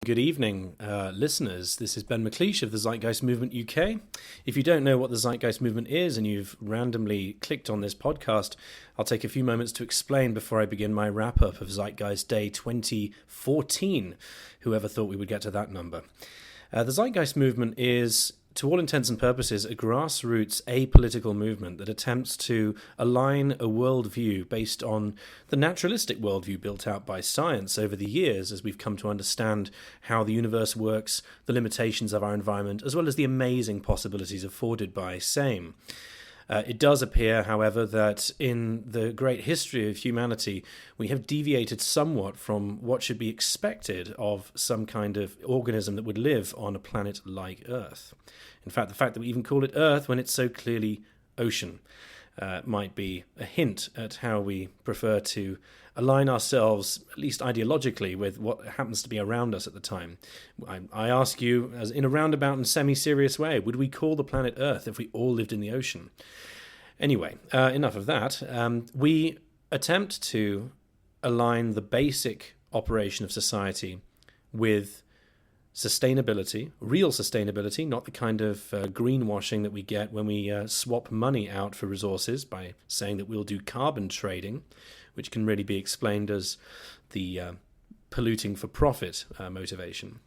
Good evening, listeners. This is Ben McLeish of the Zeitgeist Movement UK. If you don't know what the Zeitgeist Movement is and you've randomly clicked on this podcast, I'll take a few moments to explain before I begin my wrap-up of Zeitgeist Day 2014. Whoever thought we would get to that number? The Zeitgeist Movement is, to all intents and purposes, a grassroots apolitical movement that attempts to align a worldview based on the naturalistic worldview built out by science over the years as we've come to understand how the universe works, the limitations of our environment, as well as the amazing possibilities afforded by same. It does appear, however, that in the great history of humanity, we have deviated somewhat from what should be expected of some kind of organism that would live on a planet like Earth. In fact, the fact that we even call it Earth when it's so clearly ocean might be a hint at how we prefer to align ourselves, at least ideologically, with what happens to be around us at the time. I ask you, as in a roundabout and semi-serious way, would we call the planet Earth if we all lived in the ocean? Anyway, enough of that. We attempt to align the basic operation of society with sustainability, real sustainability, not the kind of greenwashing that we get when we swap money out for resources by saying that we'll do carbon trading, which can really be explained as the polluting for profit motivation.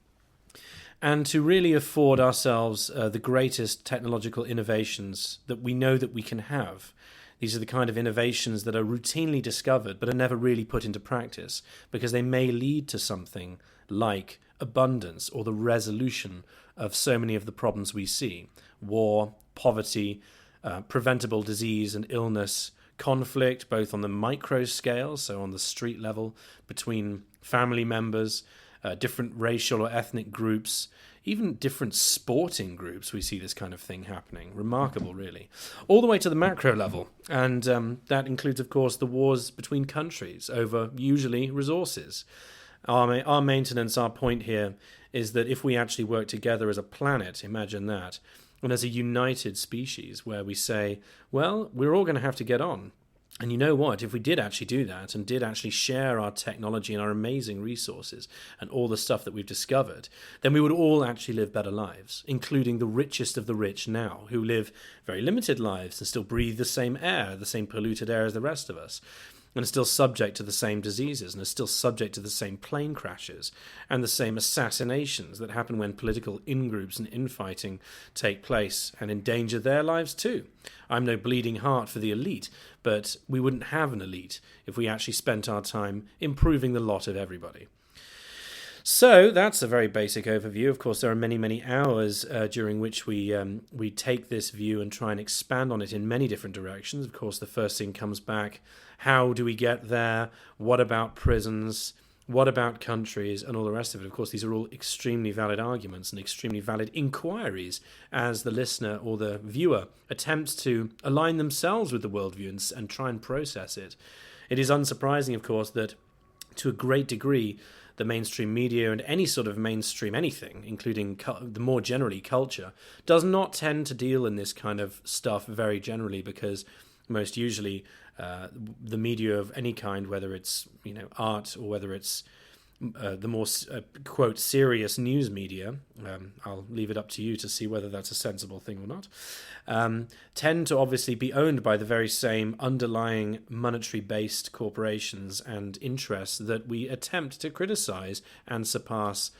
And to really afford ourselves the greatest technological innovations that we know that we can have. These are the kind of innovations that are routinely discovered but are never really put into practice because they may lead to something like abundance or the resolution of so many of the problems we see. War, poverty, preventable disease and illness, conflict both on the micro scale, so on the street level, between family members, different racial or ethnic groups, even different sporting groups. We see this kind of thing happening. Remarkable, really. All the way to the macro level. And that includes, of course, the wars between countries over usually resources. Our maintenance, our point here, is that if we actually work together as a planet, imagine that, and as a united species where we say, well, we're all going to have to get on. And you know what? If we did actually do that and did actually share our technology and our amazing resources and all the stuff that we've discovered, then we would all actually live better lives, including the richest of the rich now, who live very limited lives and still breathe the same air, the same polluted air as the rest of us, and are still subject to the same diseases and are still subject to the same plane crashes and the same assassinations that happen when political in-groups and infighting take place and endanger their lives too. I'm no bleeding heart for the elite, but we wouldn't have an elite if we actually spent our time improving the lot of everybody. So that's a very basic overview. Of course, there are many, many hours during which we take this view and try and expand on it in many different directions. Of course, the first thing comes back, how do we get there? What about prisons? What about countries? And all the rest of it. Of course, these are all extremely valid arguments and extremely valid inquiries as the listener or the viewer attempts to align themselves with the worldview and try and process it. It is unsurprising, of course, that to a great degree, the mainstream media and any sort of mainstream anything, including the more generally culture, does not tend to deal in this kind of stuff very generally because most usually the media of any kind, whether it's art or whether it's the more quote serious news media, I'll leave it up to you to see whether that's a sensible thing or not, tend to obviously be owned by the very same underlying monetary-based corporations and interests that we attempt to criticize and surpass,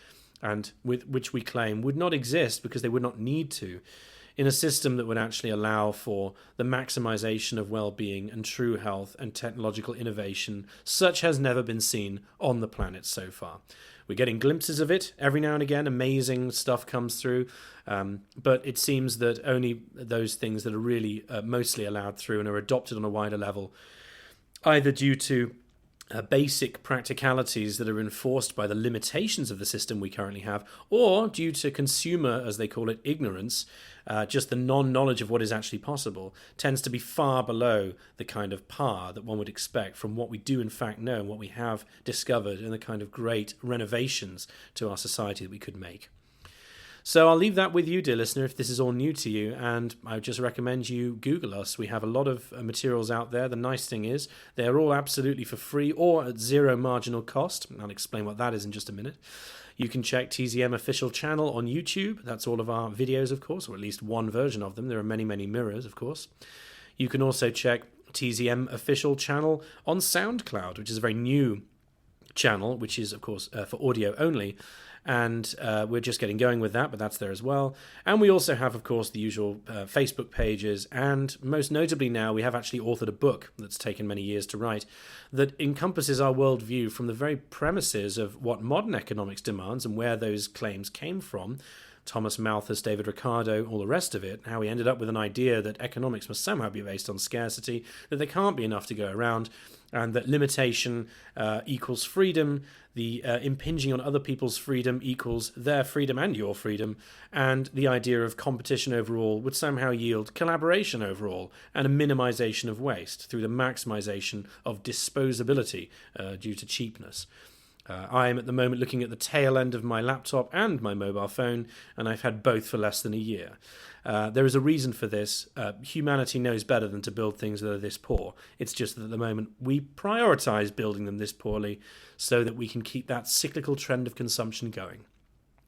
and with which we claim would not exist because they would not need to, in a system that would actually allow for the maximization of well-being and true health and technological innovation such has never been seen on the planet so far. We're getting glimpses of it every now and again. Amazing stuff comes through, but it seems that only those things that are really mostly allowed through and are adopted on a wider level, either due to basic practicalities that are enforced by the limitations of the system we currently have, or due to consumer, as they call it, ignorance, just the non-knowledge of what is actually possible, tends to be far below the kind of par that one would expect from what we do in fact know and what we have discovered and the kind of great renovations to our society that we could make. So I'll leave that with you, dear listener, if this is all new to you, and I would just recommend you Google us. We have a lot of materials out there. The nice thing is they're all absolutely for free or at zero marginal cost. I'll explain what that is in just a minute. You can check TZM official channel on YouTube. That's all of our videos, of course, or at least one version of them. There are many, many mirrors, of course. You can also check TZM official channel on SoundCloud, which is a very new channel, which is, of course, for audio only. And we're just getting going with that, but that's there as well. And we also have, of course, the usual Facebook pages, and most notably now we have actually authored a book that's taken many years to write that encompasses our worldview from the very premises of what modern economics demands and where those claims came from. Thomas Malthus, David Ricardo, all the rest of it, how we ended up with an idea that economics must somehow be based on scarcity, that there can't be enough to go around, and that limitation equals freedom, the impinging on other people's freedom equals their freedom and your freedom, and the idea of competition overall would somehow yield collaboration overall and a minimization of waste through the maximization of disposability due to cheapness. I am at the moment looking at the tail end of my laptop and my mobile phone, and I've had both for less than a year. There is a reason for this. Humanity knows better than to build things that are this poor. It's just that at the moment we prioritize building them this poorly so that we can keep that cyclical trend of consumption going.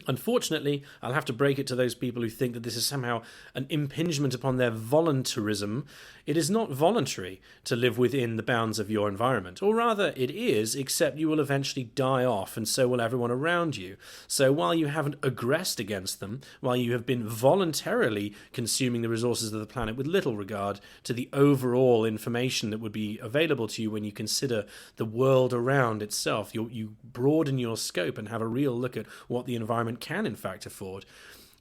Unfortunately, I'll have to break it to those people who think that this is somehow an impingement upon their voluntarism. It is not voluntary to live within the bounds of your environment, or rather it is, except you will eventually die off and so will everyone around you. So while you haven't aggressed against them, while you have been voluntarily consuming the resources of the planet with little regard to the overall information that would be available to you when you consider the world around itself, you broaden your scope and have a real look at what the environment can in fact afford.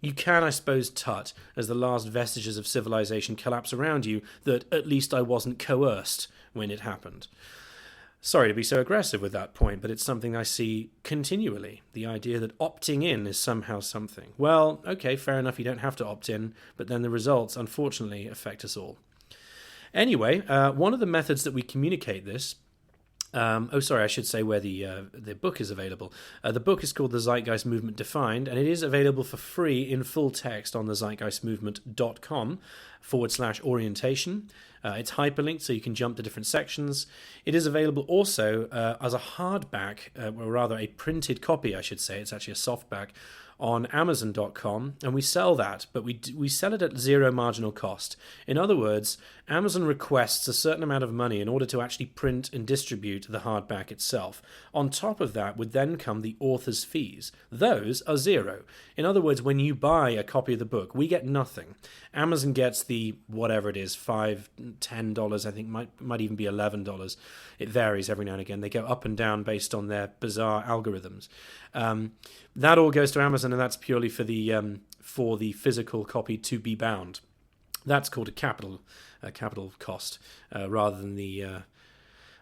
You can, I suppose, tut, as the last vestiges of civilization collapse around you, that at least I wasn't coerced when it happened. Sorry to be so aggressive with that point, but it's something I see continually. The idea that opting in is somehow something. Well, okay, fair enough, you don't have to opt in, but then the results, unfortunately, affect us all. Anyway, one of the methods that we communicate this I should say where the book is available. The book is called The Zeitgeist Movement Defined, and it is available for free in full text on the zeitgeistmovement.com/orientation. It's hyperlinked, so you can jump to different sections. It is available also as a hardback, or rather a printed copy, I should say. It's actually a softback on Amazon.com, and we sell that, but we sell it at zero marginal cost. In other words, Amazon requests a certain amount of money in order to actually print and distribute the hardback itself. On top of that would then come the author's fees. Those are zero. In other words, when you buy a copy of the book, we get nothing. Amazon gets the, whatever it is, $5, $10, I think, might even be $11. It varies every now and again. They go up and down based on their bizarre algorithms. That all goes to Amazon, and that's purely for the physical copy to be bound. That's called a capital cost rather than the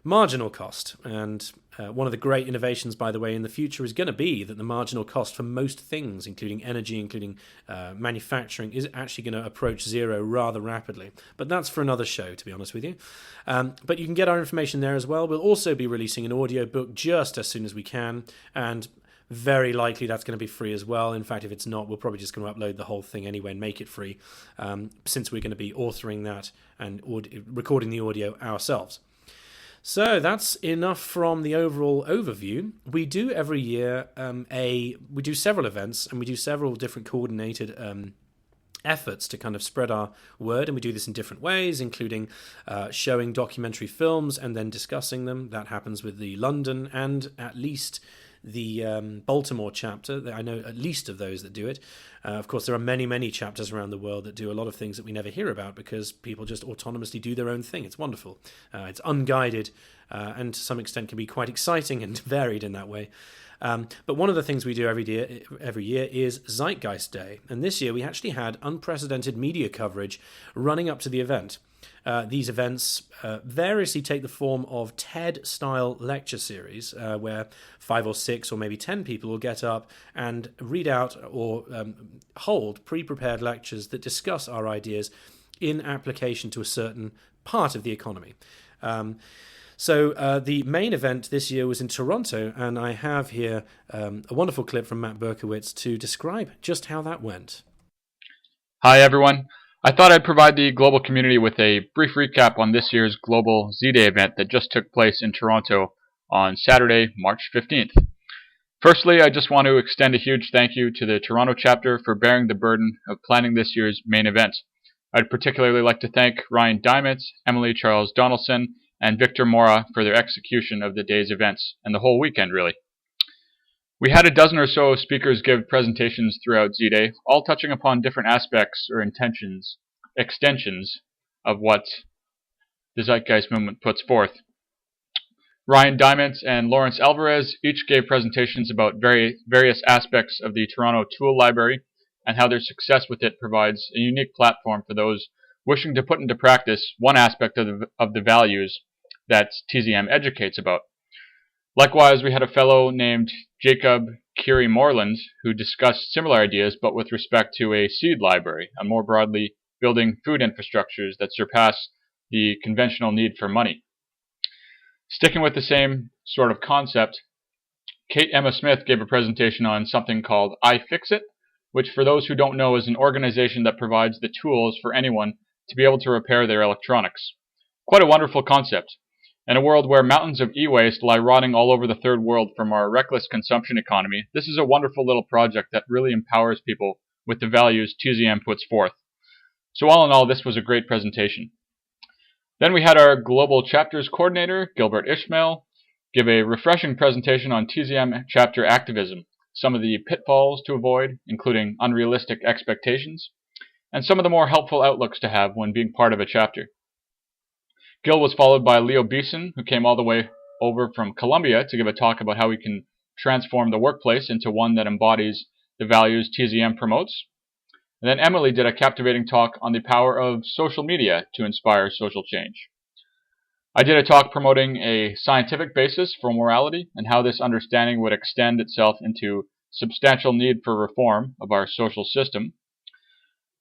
marginal cost. And one of the great innovations, by the way, in the future is going to be that the marginal cost for most things, including energy, including manufacturing, is actually going to approach zero rather rapidly. But that's for another show, to be honest with you. But you can get our information there as well. We'll also be releasing an audio book just as soon as we can, and very likely that's going to be free as well. In fact, if it's not, we're probably just going to upload the whole thing anyway and make it free, since we're going to be authoring that and recording the audio ourselves. So that's enough from the overall overview. We do every year we do several events, and we do several different coordinated efforts to kind of spread our word, and we do this in different ways, including showing documentary films and then discussing them. That happens with the London and at least the Baltimore chapter. I know at least of those that do it. Of course, there are many, many chapters around the world that do a lot of things that we never hear about because people just autonomously do their own thing. It's wonderful. It's unguided and to some extent can be quite exciting and varied in that way. But one of the things we do every year is Zeitgeist Day. And this year we actually had unprecedented media coverage running up to the event. These events variously take the form of TED-style lecture series where 5 or 6 or maybe 10 people will get up and read out or hold pre-prepared lectures that discuss our ideas in application to a certain part of the economy. So the main event this year was in Toronto, and I have here a wonderful clip from Matt Berkowitz to describe just how that went. Hi, everyone. I thought I'd provide the global community with a brief recap on this year's Global Z-Day event that just took place in Toronto on Saturday, March 15th. Firstly, I just want to extend a huge thank you to the Toronto chapter for bearing the burden of planning this year's main event. I'd particularly like to thank Ryan Diamond, Emily Charles Donaldson, and Victor Mora for their execution of the day's events, and the whole weekend, really. We had a dozen or so speakers give presentations throughout Z-Day, all touching upon different aspects or extensions of what the Zeitgeist Movement puts forth. Ryan Diamond and Lawrence Alvarez each gave presentations about various aspects of the Toronto Tool Library and how their success with it provides a unique platform for those wishing to put into practice one aspect of the values that TZM educates about. Likewise, we had a fellow named Jacob Curie Moreland who discussed similar ideas but with respect to a seed library, and more broadly, building food infrastructures that surpass the conventional need for money. Sticking with the same sort of concept, Kate Emma Smith gave a presentation on something called iFixit, which for those who don't know is an organization that provides the tools for anyone to be able to repair their electronics. Quite a wonderful concept. In a world where mountains of e-waste lie rotting all over the third world from our reckless consumption economy, this is a wonderful little project that really empowers people with the values TZM puts forth. So all in all, this was a great presentation. Then we had our Global Chapters Coordinator, Gilbert Ishmael, give a refreshing presentation on TZM chapter activism, some of the pitfalls to avoid, including unrealistic expectations, and some of the more helpful outlooks to have when being part of a chapter. Gil was followed by Leo Beeson, who came all the way over from Colombia to give a talk about how we can transform the workplace into one that embodies the values TZM promotes. And then Emily did a captivating talk on the power of social media to inspire social change. I did a talk promoting a scientific basis for morality and how this understanding would extend itself into substantial need for reform of our social system.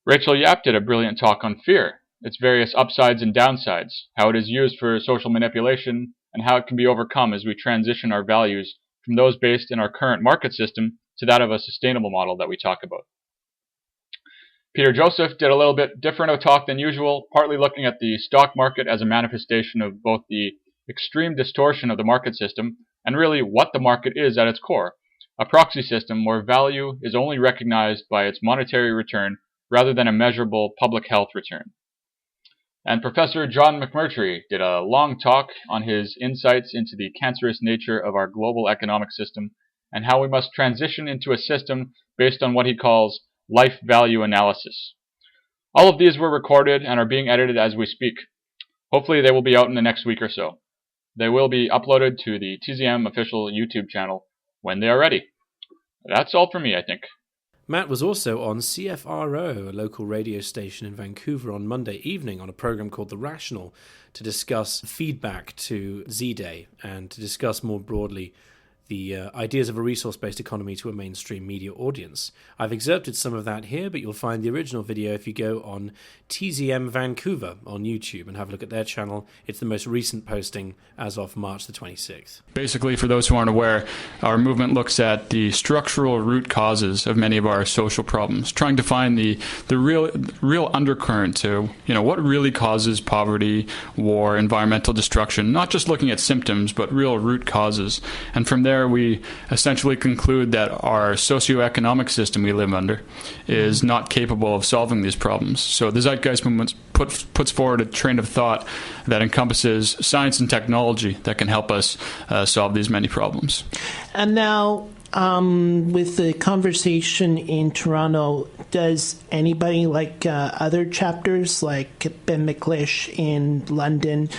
Rachel Yap did a brilliant talk on fear, its various upsides and downsides, how it is used for social manipulation, and how it can be overcome as we transition our values from those based in our current market system to that of a sustainable model that we talk about. Peter Joseph did a little bit different of a talk than usual, partly looking at the stock market as a manifestation of both the extreme distortion of the market system and really what the market is at its core, a proxy system where value is only recognized by its monetary return rather than a measurable public health return. And Professor John McMurtry did a long talk on his insights into the cancerous nature of our global economic system and how we must transition into a system based on what he calls life value analysis. All of these were recorded and are being edited as we speak. Hopefully they will be out in the next week or so. They will be uploaded to the TZM official YouTube channel when they are ready. That's all for me, I think. Matt was also on CFRO, a local radio station in Vancouver, on Monday evening on a program called The Rational to discuss feedback to Z-Day and to discuss more broadly the ideas of a resource-based economy to a mainstream media audience. I've excerpted some of that here, but you'll find the original video if you go on TZM Vancouver on YouTube and have a look at their channel. It's the most recent posting as of March the 26th. Basically, for those who aren't aware, our movement looks at the structural root causes of many of our social problems, trying to find the real undercurrent to, what really causes poverty, war, environmental destruction, not just looking at symptoms, but real root causes. And from there, we essentially conclude that our socioeconomic system we live under is not capable of solving these problems. So the Zeitgeist Movement puts forward a train of thought that encompasses science and technology that can help us solve these many problems. And now, with the conversation in Toronto, does anybody like other chapters, like Ben McLeish in London,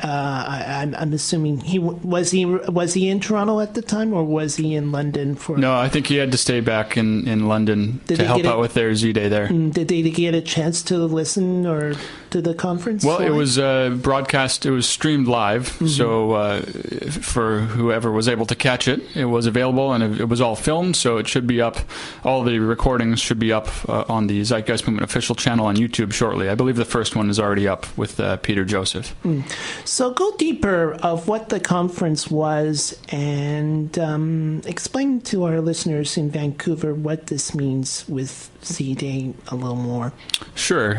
I'm assuming was he in Toronto at the time, or was he in London for? No, I think he had to stay back in London to help out with their Z-Day there. Did they get a chance to listen or to the conference? Well, it was broadcast. It was streamed live, so for whoever was able to catch it, it was available, and it was all filmed, so it should be up. All the recordings should be up on the Zeitgeist Movement official channel on YouTube shortly. I believe the first one is already up with Peter Joseph. So go deeper of what the conference was and explain to our listeners in Vancouver what this means with Z-Day a little more. Sure.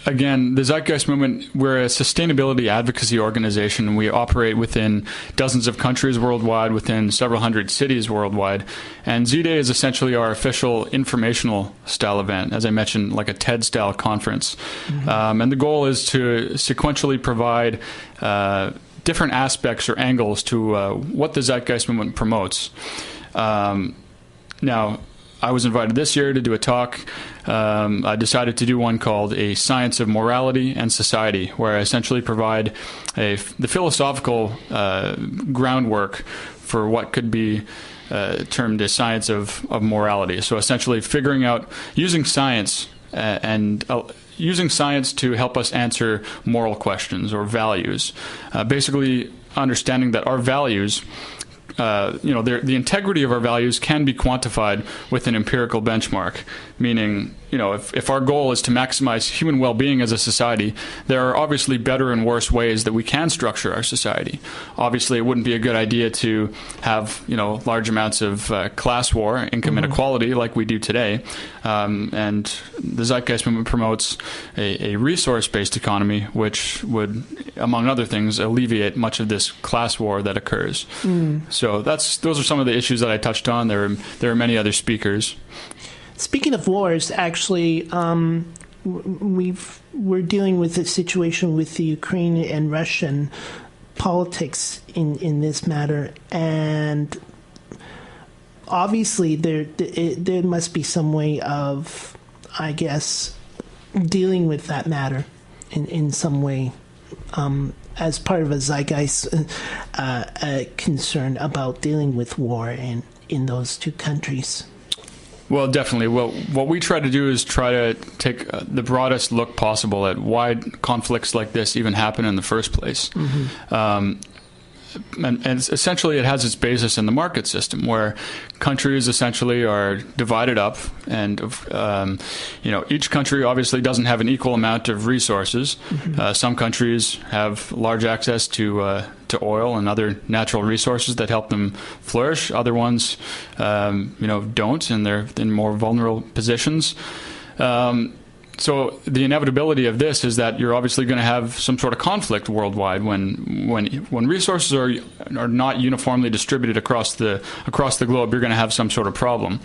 again, the Zeitgeist Movement, we're a sustainability advocacy organization. We operate within dozens of countries worldwide, within several hundred cities worldwide. And Z-Day is essentially our official informational style event, as I mentioned, like a TED-style conference. And the goal is to sequentially provide different aspects or angles to what the Zeitgeist Movement promotes. Now, I was invited this year to do a talk. I decided to do one called A Science of Morality and Society, where I essentially provide the philosophical groundwork for what could be termed a science of morality. So essentially figuring out, using science using science to help us answer moral questions or values. Basically understanding that our values, the integrity of our values can be quantified with an empirical benchmark, meaning, if our goal is to maximize human well-being as a society, there are obviously better and worse ways that we can structure our society. Obviously, it wouldn't be a good idea to have, large amounts of class war, income inequality like we do today. And the Zeitgeist Movement promotes a resource-based economy, which would, among other things, alleviate much of this class war that occurs. So those are some of the issues that I touched on. There are many other speakers. Speaking of wars, actually, we're dealing with a situation with the Ukrainian and Russian politics in this matter, and obviously there must be some way of, I guess, dealing with that matter in some way. As part of a zeitgeist concern about dealing with war in those two countries. Well, definitely. Well, what we try to do is try to take the broadest look possible at why conflicts like this even happen in the first place. And essentially it has its basis in the market system, where countries essentially are divided up, and each country obviously doesn't have an equal amount of resources. Some countries have large access to oil and other natural resources that help them flourish. Other ones, don't, and they're in more vulnerable positions. So the inevitability of this is that you're obviously going to have some sort of conflict worldwide when resources are not uniformly distributed across the globe. You're going to have some sort of problem.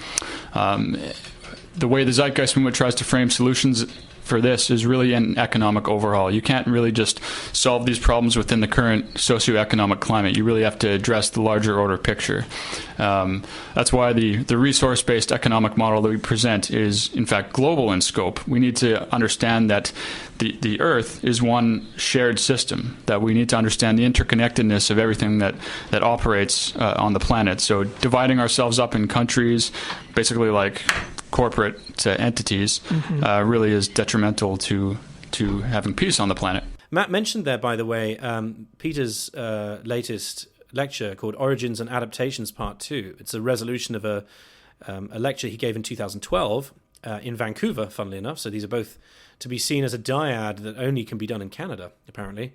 The way the Zeitgeist Movement tries to frame solutions for this is really an economic overhaul. You can't really just solve these problems within the current socioeconomic climate. You really have to address the larger order picture. That's why the resource-based economic model that we present is, in fact, global in scope. We need to understand that the Earth is one shared system, that we need to understand the interconnectedness of everything that operates on the planet. So dividing ourselves up in countries, basically like corporate entities, really is detrimental to having peace on the planet. Matt mentioned there, by the way, Peter's latest lecture called Origins and Adaptations Part 2. It's a resolution of a lecture he gave in 2012 in Vancouver, funnily enough. So these are both to be seen as a dyad that only can be done in Canada, apparently.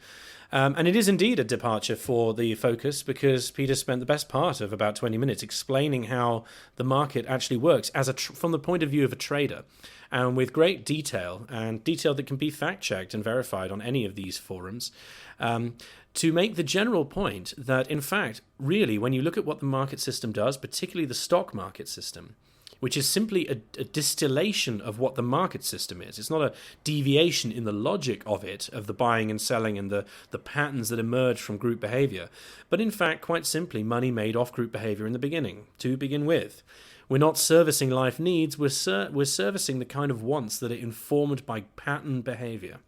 And it is indeed a departure for the focus, because Peter spent the best part of about 20 minutes explaining how the market actually works from the point of view of a trader, and with great detail, and detail that can be fact-checked and verified on any of these forums, to make the general point that, in fact, really, when you look at what the market system does, particularly the stock market system, which is simply a distillation of what the market system is. It's not a deviation in the logic of it, of the buying and selling and the patterns that emerge from group behavior. But in fact, quite simply, money made off group behavior in the beginning, to begin with. We're not servicing life needs, we're servicing the kind of wants that are informed by pattern behavior.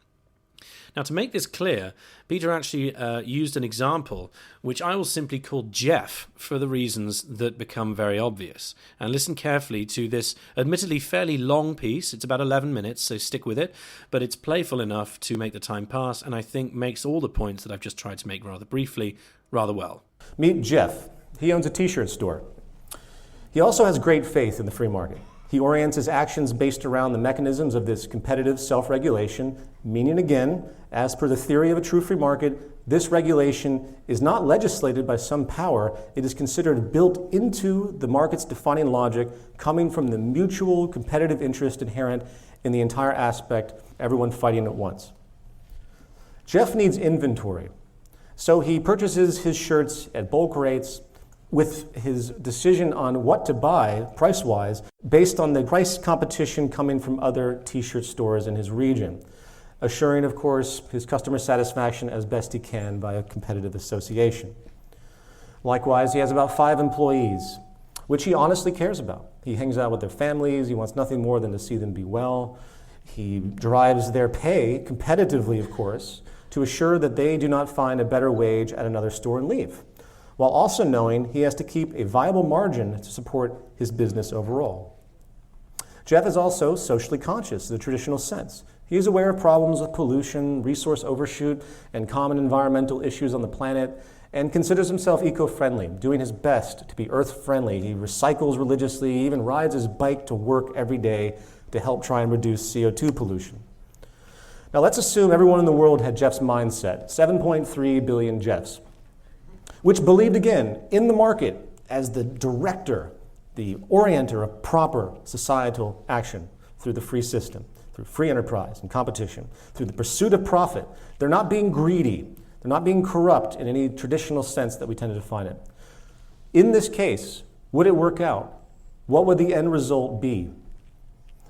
Now, to make this clear, Peter actually used an example which I will simply call Jeff for the reasons that become very obvious. And listen carefully to this admittedly fairly long piece. It's about 11 minutes, so stick with it. But it's playful enough to make the time pass, and I think makes all the points that I've just tried to make rather briefly rather well. Meet Jeff. He owns a t-shirt store. He also has great faith in the free market. He orients his actions based around the mechanisms of this competitive self-regulation, meaning, again, as per the theory of a true free market, This regulation is not legislated by some power. It is considered built into the market's defining logic, coming from the mutual competitive interest inherent in the entire aspect, everyone fighting at once. Jeff needs inventory, so he purchases his shirts at bulk rates with his decision on what to buy, price-wise, based on the price competition coming from other t-shirt stores in his region, assuring, of course, his customer satisfaction as best he can by a competitive association. Likewise, he has about 5 employees, which he honestly cares about. He hangs out with their families. He wants nothing more than to see them be well. He drives their pay competitively, of course, to assure that they do not find a better wage at another store and leave, while also knowing he has to keep a viable margin to support his business overall. Jeff is also socially conscious in the traditional sense. He is aware of problems with pollution, resource overshoot, and common environmental issues on the planet, and considers himself eco-friendly, doing his best to be earth-friendly. He recycles religiously, he even rides his bike to work every day to help try and reduce CO2 pollution. Now let's assume everyone in the world had Jeff's mindset, 7.3 billion Jeffs, which believed again in the market as the director, the orienter of proper societal action through the free system, through free enterprise and competition, through the pursuit of profit. They're not being greedy. They're not being corrupt in any traditional sense that we tend to define it. In this case, would it work out? What would the end result be?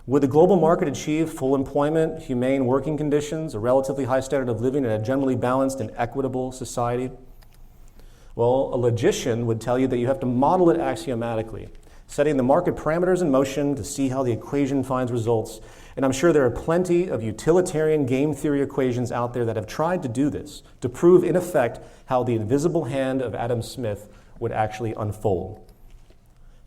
Would the global market achieve full employment, humane working conditions, a relatively high standard of living, and a generally balanced and equitable society? Well, a logician would tell you that you have to model it axiomatically, setting the market parameters in motion to see how the equation finds results. And I'm sure there are plenty of utilitarian game theory equations out there that have tried to do this, to prove in effect how the invisible hand of Adam Smith would actually unfold.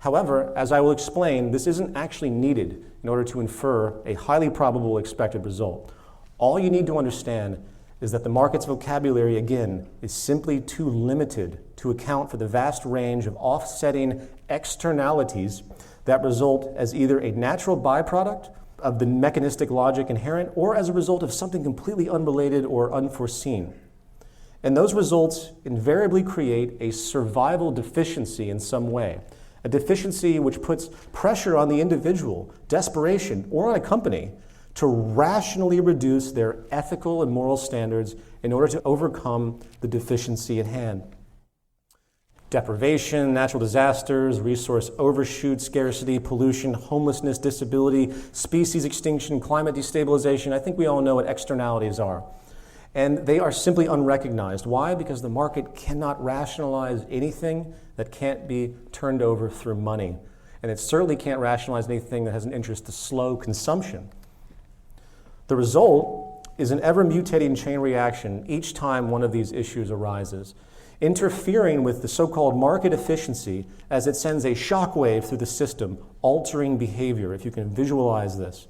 However, as I will explain, this isn't actually needed in order to infer a highly probable expected result. All you need to understand is that the market's vocabulary, again, is simply too limited to account for the vast range of offsetting externalities that result as either a natural byproduct of the mechanistic logic inherent or as a result of something completely unrelated or unforeseen. And those results invariably create a survival deficiency in some way, a deficiency which puts pressure on the individual, desperation, or on a company to rationally reduce their ethical and moral standards in order to overcome the deficiency at hand. Deprivation, natural disasters, resource overshoot, scarcity, pollution, homelessness, disability, species extinction, climate destabilization. I think we all know what externalities are. And they are simply unrecognized. Why? Because the market cannot rationalize anything that can't be turned over through money. And it certainly can't rationalize anything that has an interest to slow consumption. The result is an ever-mutating chain reaction each time one of these issues arises, interfering with the so-called market efficiency as it sends a shockwave through the system, altering behavior, if you can visualize this.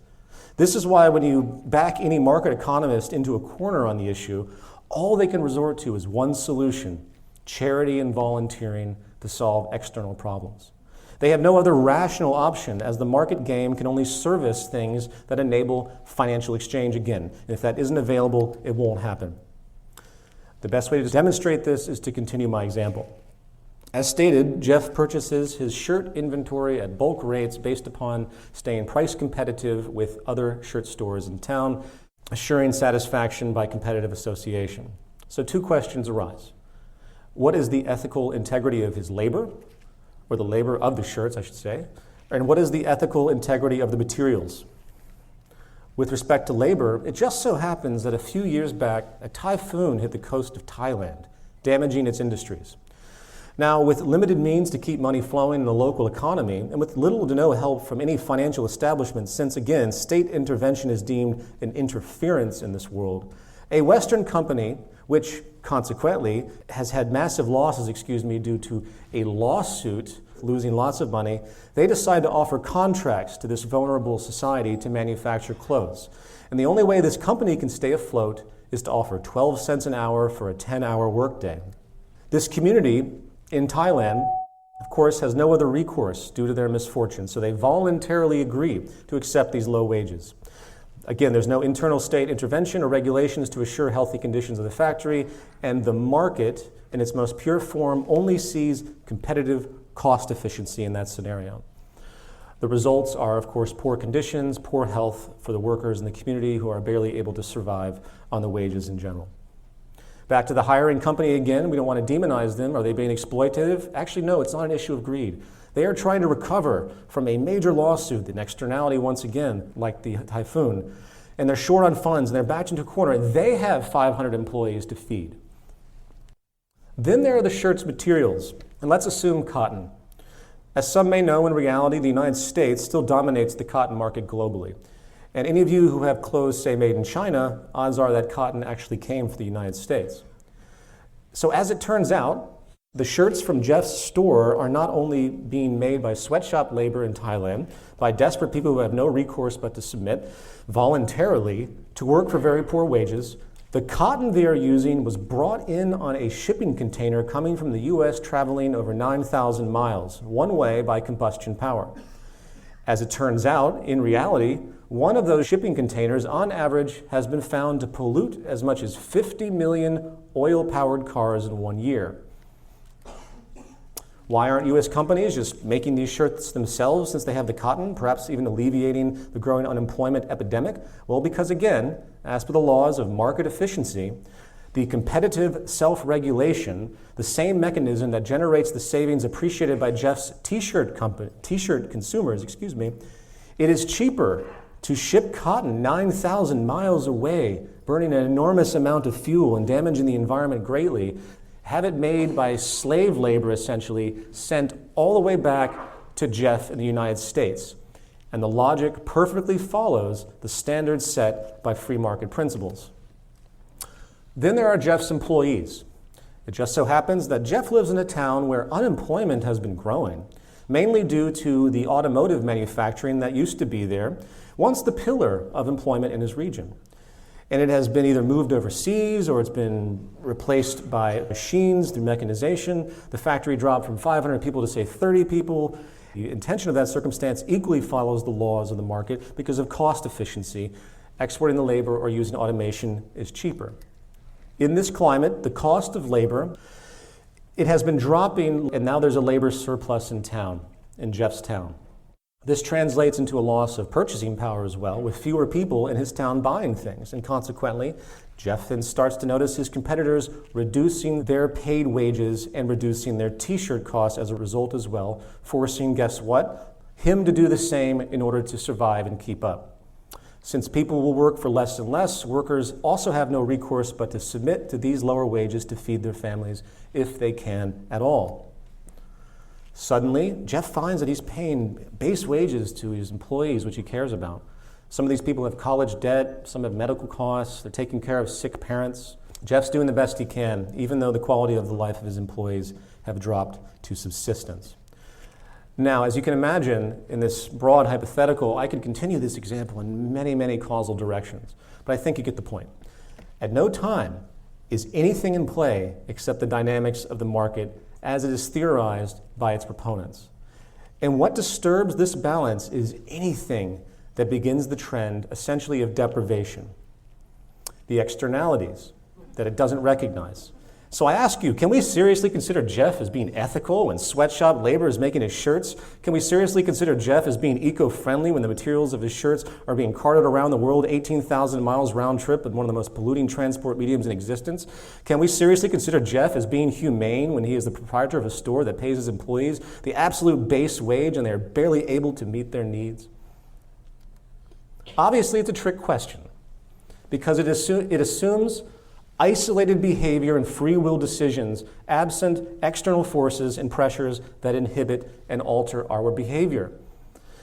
This is why when you back any market economist into a corner on the issue, all they can resort to is one solution: charity and volunteering to solve external problems. They have no other rational option, as the market game can only service things that enable financial exchange again. And if that isn't available, it won't happen. The best way to demonstrate this is to continue my example. As stated, Jeff purchases his shirt inventory at bulk rates based upon staying price competitive with other shirt stores in town, assuring satisfaction by competitive association. So 2 questions arise. What is the ethical integrity of his labor, or the labor of the shirts, I should say, and what is the ethical integrity of the materials? With respect to labor, it just so happens that a few years back, a typhoon hit the coast of Thailand, damaging its industries. Now, with limited means to keep money flowing in the local economy, and with little to no help from any financial establishment, since again, state intervention is deemed an interference in this world, a Western company, which consequently has had massive losses, due to a lawsuit, losing lots of money, they decide to offer contracts to this vulnerable society to manufacture clothes. And the only way this company can stay afloat is to offer 12 cents an hour for a 10-hour workday. This community in Thailand, of course, has no other recourse due to their misfortune, so they voluntarily agree to accept these low wages. Again, there's no internal state intervention or regulations to assure healthy conditions of the factory, and the market, in its most pure form, only sees competitive cost efficiency in that scenario. The results are, of course, poor conditions, poor health for the workers in the community who are barely able to survive on the wages in general. Back to the hiring company again, we don't want to demonize them. Are they being exploitative? Actually, no, it's not an issue of greed. They are trying to recover from a major lawsuit, an externality once again, like the typhoon, and they're short on funds and they're backed into a corner. They have 500 employees to feed. Then there are the shirt's materials, and let's assume cotton. As some may know, in reality, the United States still dominates the cotton market globally. And any of you who have clothes, say, made in China, odds are that cotton actually came from the United States. So as it turns out, the shirts from Jeff's store are not only being made by sweatshop labor in Thailand, by desperate people who have no recourse but to submit voluntarily to work for very poor wages. The cotton they are using was brought in on a shipping container coming from the U.S. traveling over 9,000 miles, one way by combustion power. As it turns out, in reality, one of those shipping containers, on average, has been found to pollute as much as 50 million oil-powered cars in 1 year. Why aren't U.S. companies just making these shirts themselves since they have the cotton, perhaps even alleviating the growing unemployment epidemic? Well, because again, as per the laws of market efficiency, the competitive self-regulation, the same mechanism that generates the savings appreciated by Jeff's t-shirt consumers, it is cheaper to ship cotton 9,000 miles away, burning an enormous amount of fuel and damaging the environment greatly, have it made by slave labor, essentially, sent all the way back to Jeff in the United States. And the logic perfectly follows the standards set by free market principles. Then there are Jeff's employees. It just so happens that Jeff lives in a town where unemployment has been growing, mainly due to the automotive manufacturing that used to be there, once the pillar of employment in his region. And it has been either moved overseas or it's been replaced by machines through mechanization. The factory dropped from 500 people to, say, 30 people. The intention of that circumstance equally follows the laws of the market because of cost efficiency. Exporting the labor or using automation is cheaper. In this climate, the cost of labor, it has been dropping, and now there's a labor surplus in town, in Jeff's town. This translates into a loss of purchasing power as well, with fewer people in his town buying things. And consequently, Jeff then starts to notice his competitors reducing their paid wages and reducing their t-shirt costs as a result as well, forcing, guess what? Him to do the same in order to survive and keep up. Since people will work for less and less, workers also have no recourse but to submit to these lower wages to feed their families if they can at all. Suddenly, Jeff finds that he's paying base wages to his employees, which he cares about. Some of these people have college debt, some have medical costs, they're taking care of sick parents. Jeff's doing the best he can, even though the quality of the life of his employees have dropped to subsistence. Now, as you can imagine, in this broad hypothetical, I could continue this example in many, many causal directions, but I think you get the point. At no time is anything in play except the dynamics of the market as it is theorized by its proponents. And what disturbs this balance is anything that begins the trend, essentially, of deprivation, the externalities that it doesn't recognize. So I ask you, can we seriously consider Jeff as being ethical when sweatshop labor is making his shirts? Can we seriously consider Jeff as being eco-friendly when the materials of his shirts are being carted around the world 18,000 miles round trip in one of the most polluting transport mediums in existence? Can we seriously consider Jeff as being humane when he is the proprietor of a store that pays his employees the absolute base wage and they're barely able to meet their needs? Obviously, it's a trick question because it assumes isolated behavior and free will decisions absent external forces and pressures that inhibit and alter our behavior.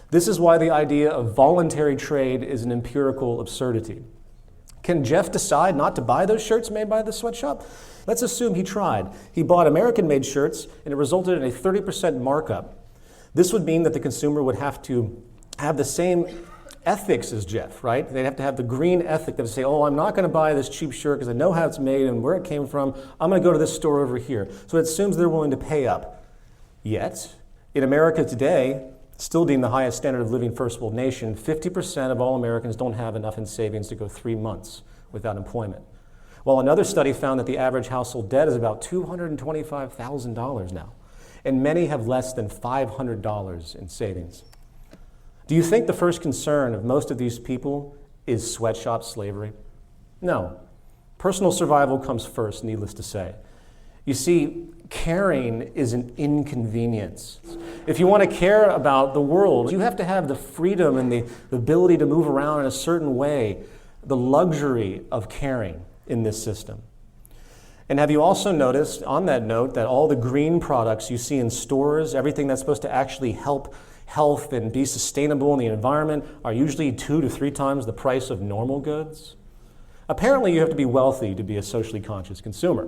This is why the idea of voluntary trade is an empirical absurdity. Can Jeff decide not to buy those shirts made by the sweatshop? Let's assume he tried. He bought American-made shirts and it resulted in a 30% markup. This would mean that the consumer would have to have the same ethics as Jeff, right? They'd have to have the green ethic that would say, oh, I'm not going to buy this cheap shirt because I know how it's made and where it came from. I'm going to go to this store over here. So it assumes they're willing to pay up. Yet, in America today, Still deemed the highest standard of living first world nation, 50% of all Americans don't have enough in savings to go 3 months without employment. While another study found that the average household debt is about $225,000 now, and many have less than $500 in savings. Do you think the first concern of most of these people is sweatshop slavery? No. Personal survival comes first, needless to say. You see, caring is an inconvenience. If you want to care about the world, you have to have the freedom and the ability to move around in a certain way, the luxury of caring in this system. And have you also noticed, on that note, that all the green products you see in stores, everything that's supposed to actually help health and be sustainable in the environment, are usually 2 to 3 times the price of normal goods? Apparently, you have to be wealthy to be a socially conscious consumer.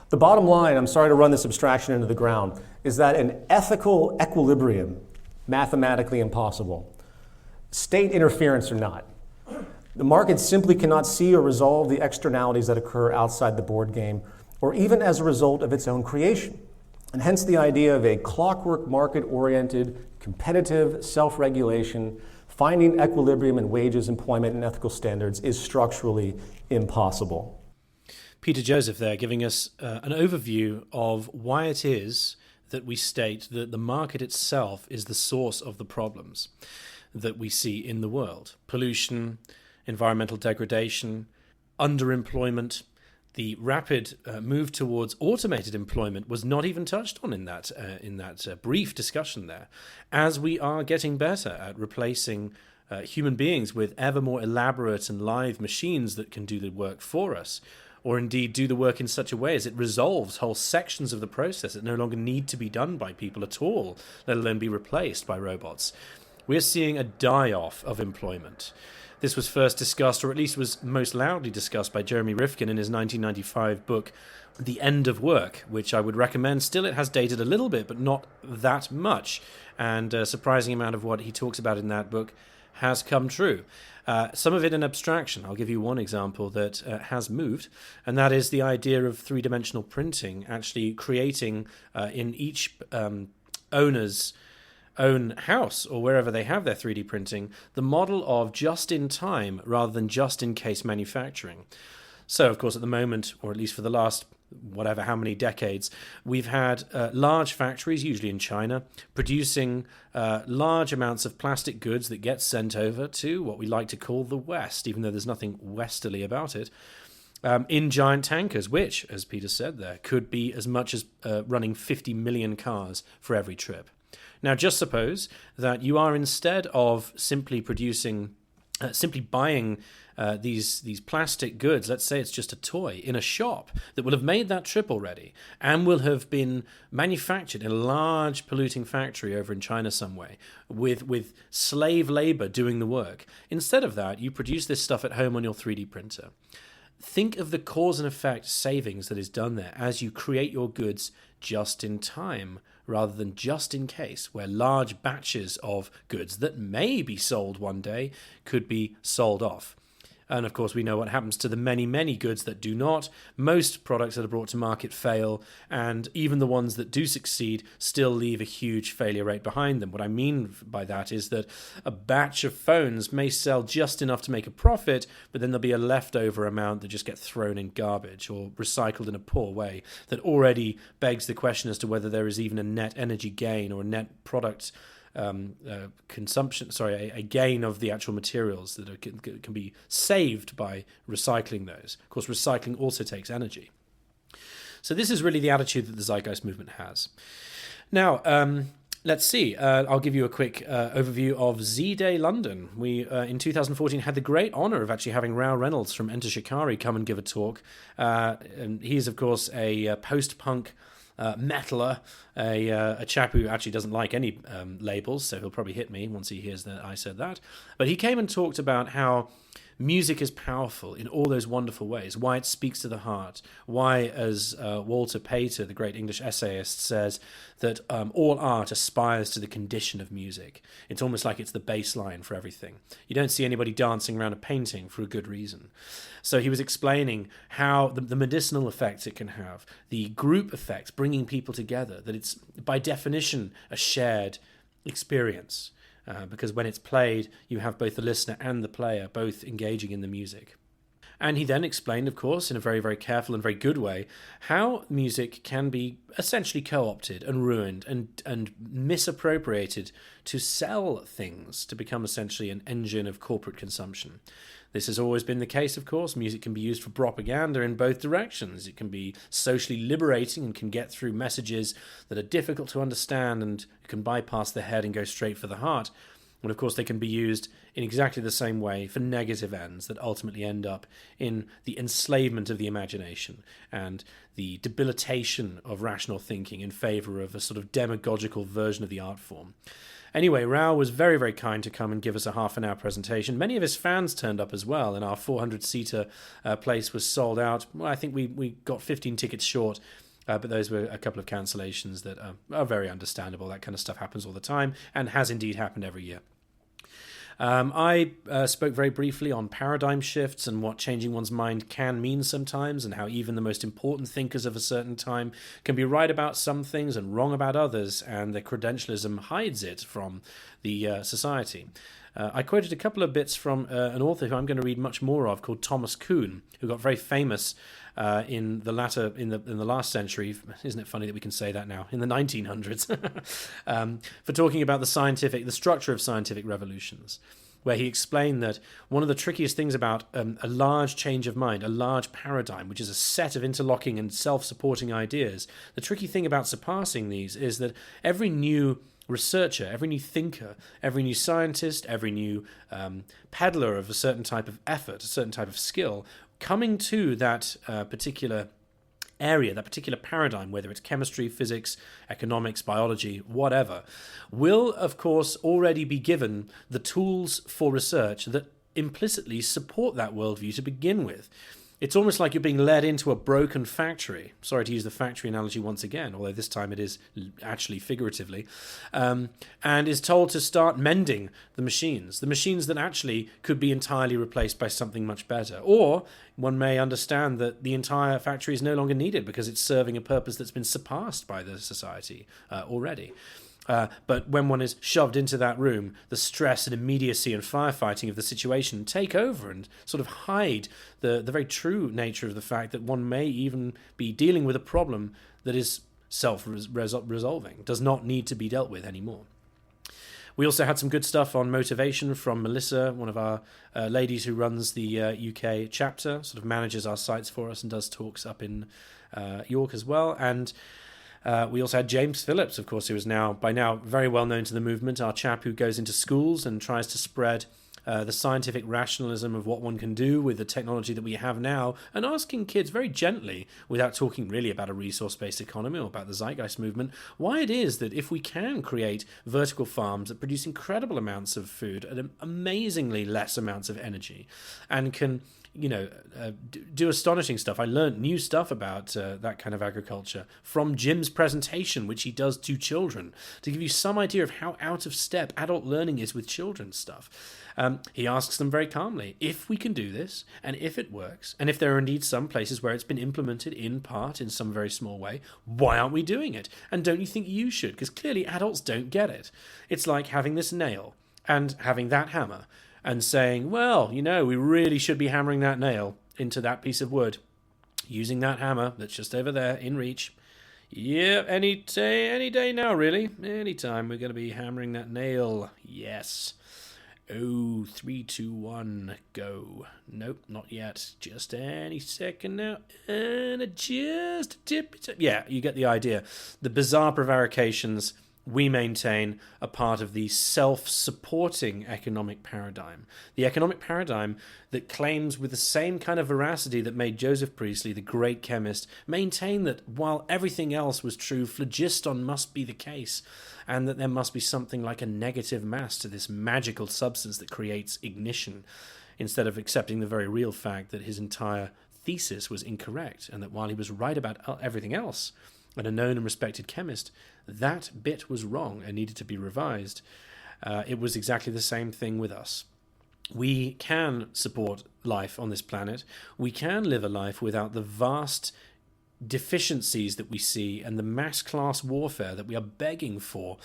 The bottom line, I'm sorry to run this abstraction into the ground, is that an ethical equilibrium, mathematically impossible. State interference or not. The market simply cannot see or resolve the externalities that occur outside the board game, or even as a result of its own creation. And hence the idea of a clockwork market-oriented, competitive self-regulation, finding equilibrium in wages, employment, and ethical standards is structurally impossible. Peter Joseph there giving us an overview of why it is that we state that the market itself is the source of the problems that we see in the world. Pollution, environmental degradation, underemployment. The rapid move towards automated employment was not even touched on in that brief discussion there, as we are getting better at replacing human beings with ever more elaborate and live machines that can do the work for us, or indeed do the work in such a way as it resolves whole sections of the process that no longer need to be done by people at all, let alone be replaced by robots. We're seeing a die-off of employment. This was first discussed, or at least was most loudly discussed, by Jeremy Rifkin in his 1995 book, The End of Work, which I would recommend. Still, it has dated a little bit, but not that much. And a surprising amount of what he talks about in that book has come true. Some of it in abstraction. I'll give you one example that has moved, and that is the idea of three-dimensional printing, actually creating in each owner's own house or wherever they have their 3D printing, the model of just-in-time rather than just-in-case manufacturing. So, of course, at the moment, or at least for the last whatever how many decades, we've had large factories, usually in China, producing large amounts of plastic goods that get sent over to what we like to call the West, even though there's nothing westerly about it, in giant tankers, which, as Peter said there, could be as much as running 50 million cars for every trip. Now, just suppose that you are, instead of simply buying these plastic goods, let's say it's just a toy, in a shop that will have made that trip already and will have been manufactured in a large polluting factory over in China some way with slave labor doing the work. Instead of that, you produce this stuff at home on your 3D printer. Think of the cause and effect savings that is done there as you create your goods just in time rather than just in case, where large batches of goods that may be sold one day could be sold off. And of course, we know what happens to the many, many goods that do not. Most products that are brought to market fail, and even the ones that do succeed still leave a huge failure rate behind them. What I mean by that is that a batch of phones may sell just enough to make a profit, but then there'll be a leftover amount that just get thrown in garbage or recycled in a poor way that already begs the question as to whether there is even a net energy gain or a net product a gain of the actual materials that can be saved by recycling those. Of course, recycling also takes energy. So this is really the attitude that the Zeitgeist Movement has. Now, let's see. I'll give you a quick overview of Z-Day London. We, in 2014, had the great honour of actually having Rao Reynolds from Enter Shikari come and give a talk. And he's, of course, a post-punk metaler, a chap who actually doesn't like any labels, so he'll probably hit me once he hears that I said that. But he came and talked about how music is powerful in all those wonderful ways, why it speaks to the heart, why, as Walter Pater, the great English essayist, says, that all art aspires to the condition of music. It's almost like it's the baseline for everything. You don't see anybody dancing around a painting for a good reason. So he was explaining how the medicinal effects it can have, the group effects, bringing people together, that it's by definition a shared experience, because when it's played, you have both the listener and the player both engaging in the music. And he then explained, of course, in a very, very careful and very good way, how music can be essentially co-opted and ruined and misappropriated to sell things, to become essentially an engine of corporate consumption. This has always been the case, of course. Music can be used for propaganda in both directions. It can be socially liberating and can get through messages that are difficult to understand and can bypass the head and go straight for the heart. And of course, they can be used in exactly the same way for negative ends that ultimately end up in the enslavement of the imagination and the debilitation of rational thinking in favor of a sort of demagogical version of the art form. Anyway, Rao was very, very kind to come and give us a half-an-hour presentation. Many of his fans turned up as well, and our 400-seater place was sold out. Well, I think we got 15 tickets short, but those were a couple of cancellations that are very understandable. That kind of stuff happens all the time and has indeed happened every year. I spoke very briefly on paradigm shifts and what changing one's mind can mean sometimes, and how even the most important thinkers of a certain time can be right about some things and wrong about others, and their credentialism hides it from the society. I quoted a couple of bits from an author who I'm going to read much more of, called Thomas Kuhn, who got very famous in the last century. Isn't it funny that we can say that now? In the 1900s, for talking about the structure of scientific revolutions, where he explained that one of the trickiest things about a large change of mind, a large paradigm, which is a set of interlocking and self-supporting ideas, the tricky thing about surpassing these is that every new researcher, every new thinker, every new scientist, every new peddler of a certain type of effort, a certain type of skill, coming to that particular area, that particular paradigm, whether it's chemistry, physics, economics, biology, whatever, will, of course, already be given the tools for research that implicitly support that worldview to begin with. It's almost like you're being led into a broken factory. Sorry to use the factory analogy once again, although this time it is actually figuratively, and is told to start mending the machines that actually could be entirely replaced by something much better. Or one may understand that the entire factory is no longer needed because it's serving a purpose that's been surpassed by the society already. But when one is shoved into that room, the stress and immediacy and firefighting of the situation take over and sort of hide the very true nature of the fact that one may even be dealing with a problem that is self-resolving, does not need to be dealt with anymore. We also had some good stuff on motivation from Melissa, one of our ladies who runs the UK chapter, sort of manages our sites for us and does talks up in York as well. And we also had James Phillips, of course, who is by now very well known to the movement, our chap who goes into schools and tries to spread the scientific rationalism of what one can do with the technology that we have now, and asking kids very gently, without talking really about a resource-based economy or about the Zeitgeist Movement, why it is that if we can create vertical farms that produce incredible amounts of food at amazingly less amounts of energy, and can do astonishing stuff. I learned new stuff about that kind of agriculture from Jim's presentation, which he does to children, to give you some idea of how out of step adult learning is with children's stuff. He asks them very calmly, if we can do this, and if it works, and if there are indeed some places where it's been implemented in part in some very small way, why aren't we doing it? And don't you think you should? Because clearly adults don't get it. It's like having this nail and having that hammer, and saying, well, we really should be hammering that nail into that piece of wood, using that hammer that's just over there in reach. Yeah, any day now, really. Any time we're going to be hammering that nail. Yes. Oh, 3, 2, 1, go. Nope, not yet. Just any second now. And just a tip. Yeah, you get the idea. The bizarre prevarications we maintain a part of the self-supporting economic paradigm. The economic paradigm that claims with the same kind of veracity that made Joseph Priestley, the great chemist, maintain that while everything else was true, phlogiston must be the case, and that there must be something like a negative mass to this magical substance that creates ignition, instead of accepting the very real fact that his entire thesis was incorrect, and that while he was right about everything else, and a known and respected chemist, that bit was wrong and needed to be revised. It was exactly the same thing with us. We can support life on this planet. We can live a life without the vast deficiencies that we see and the mass class warfare that we are begging for.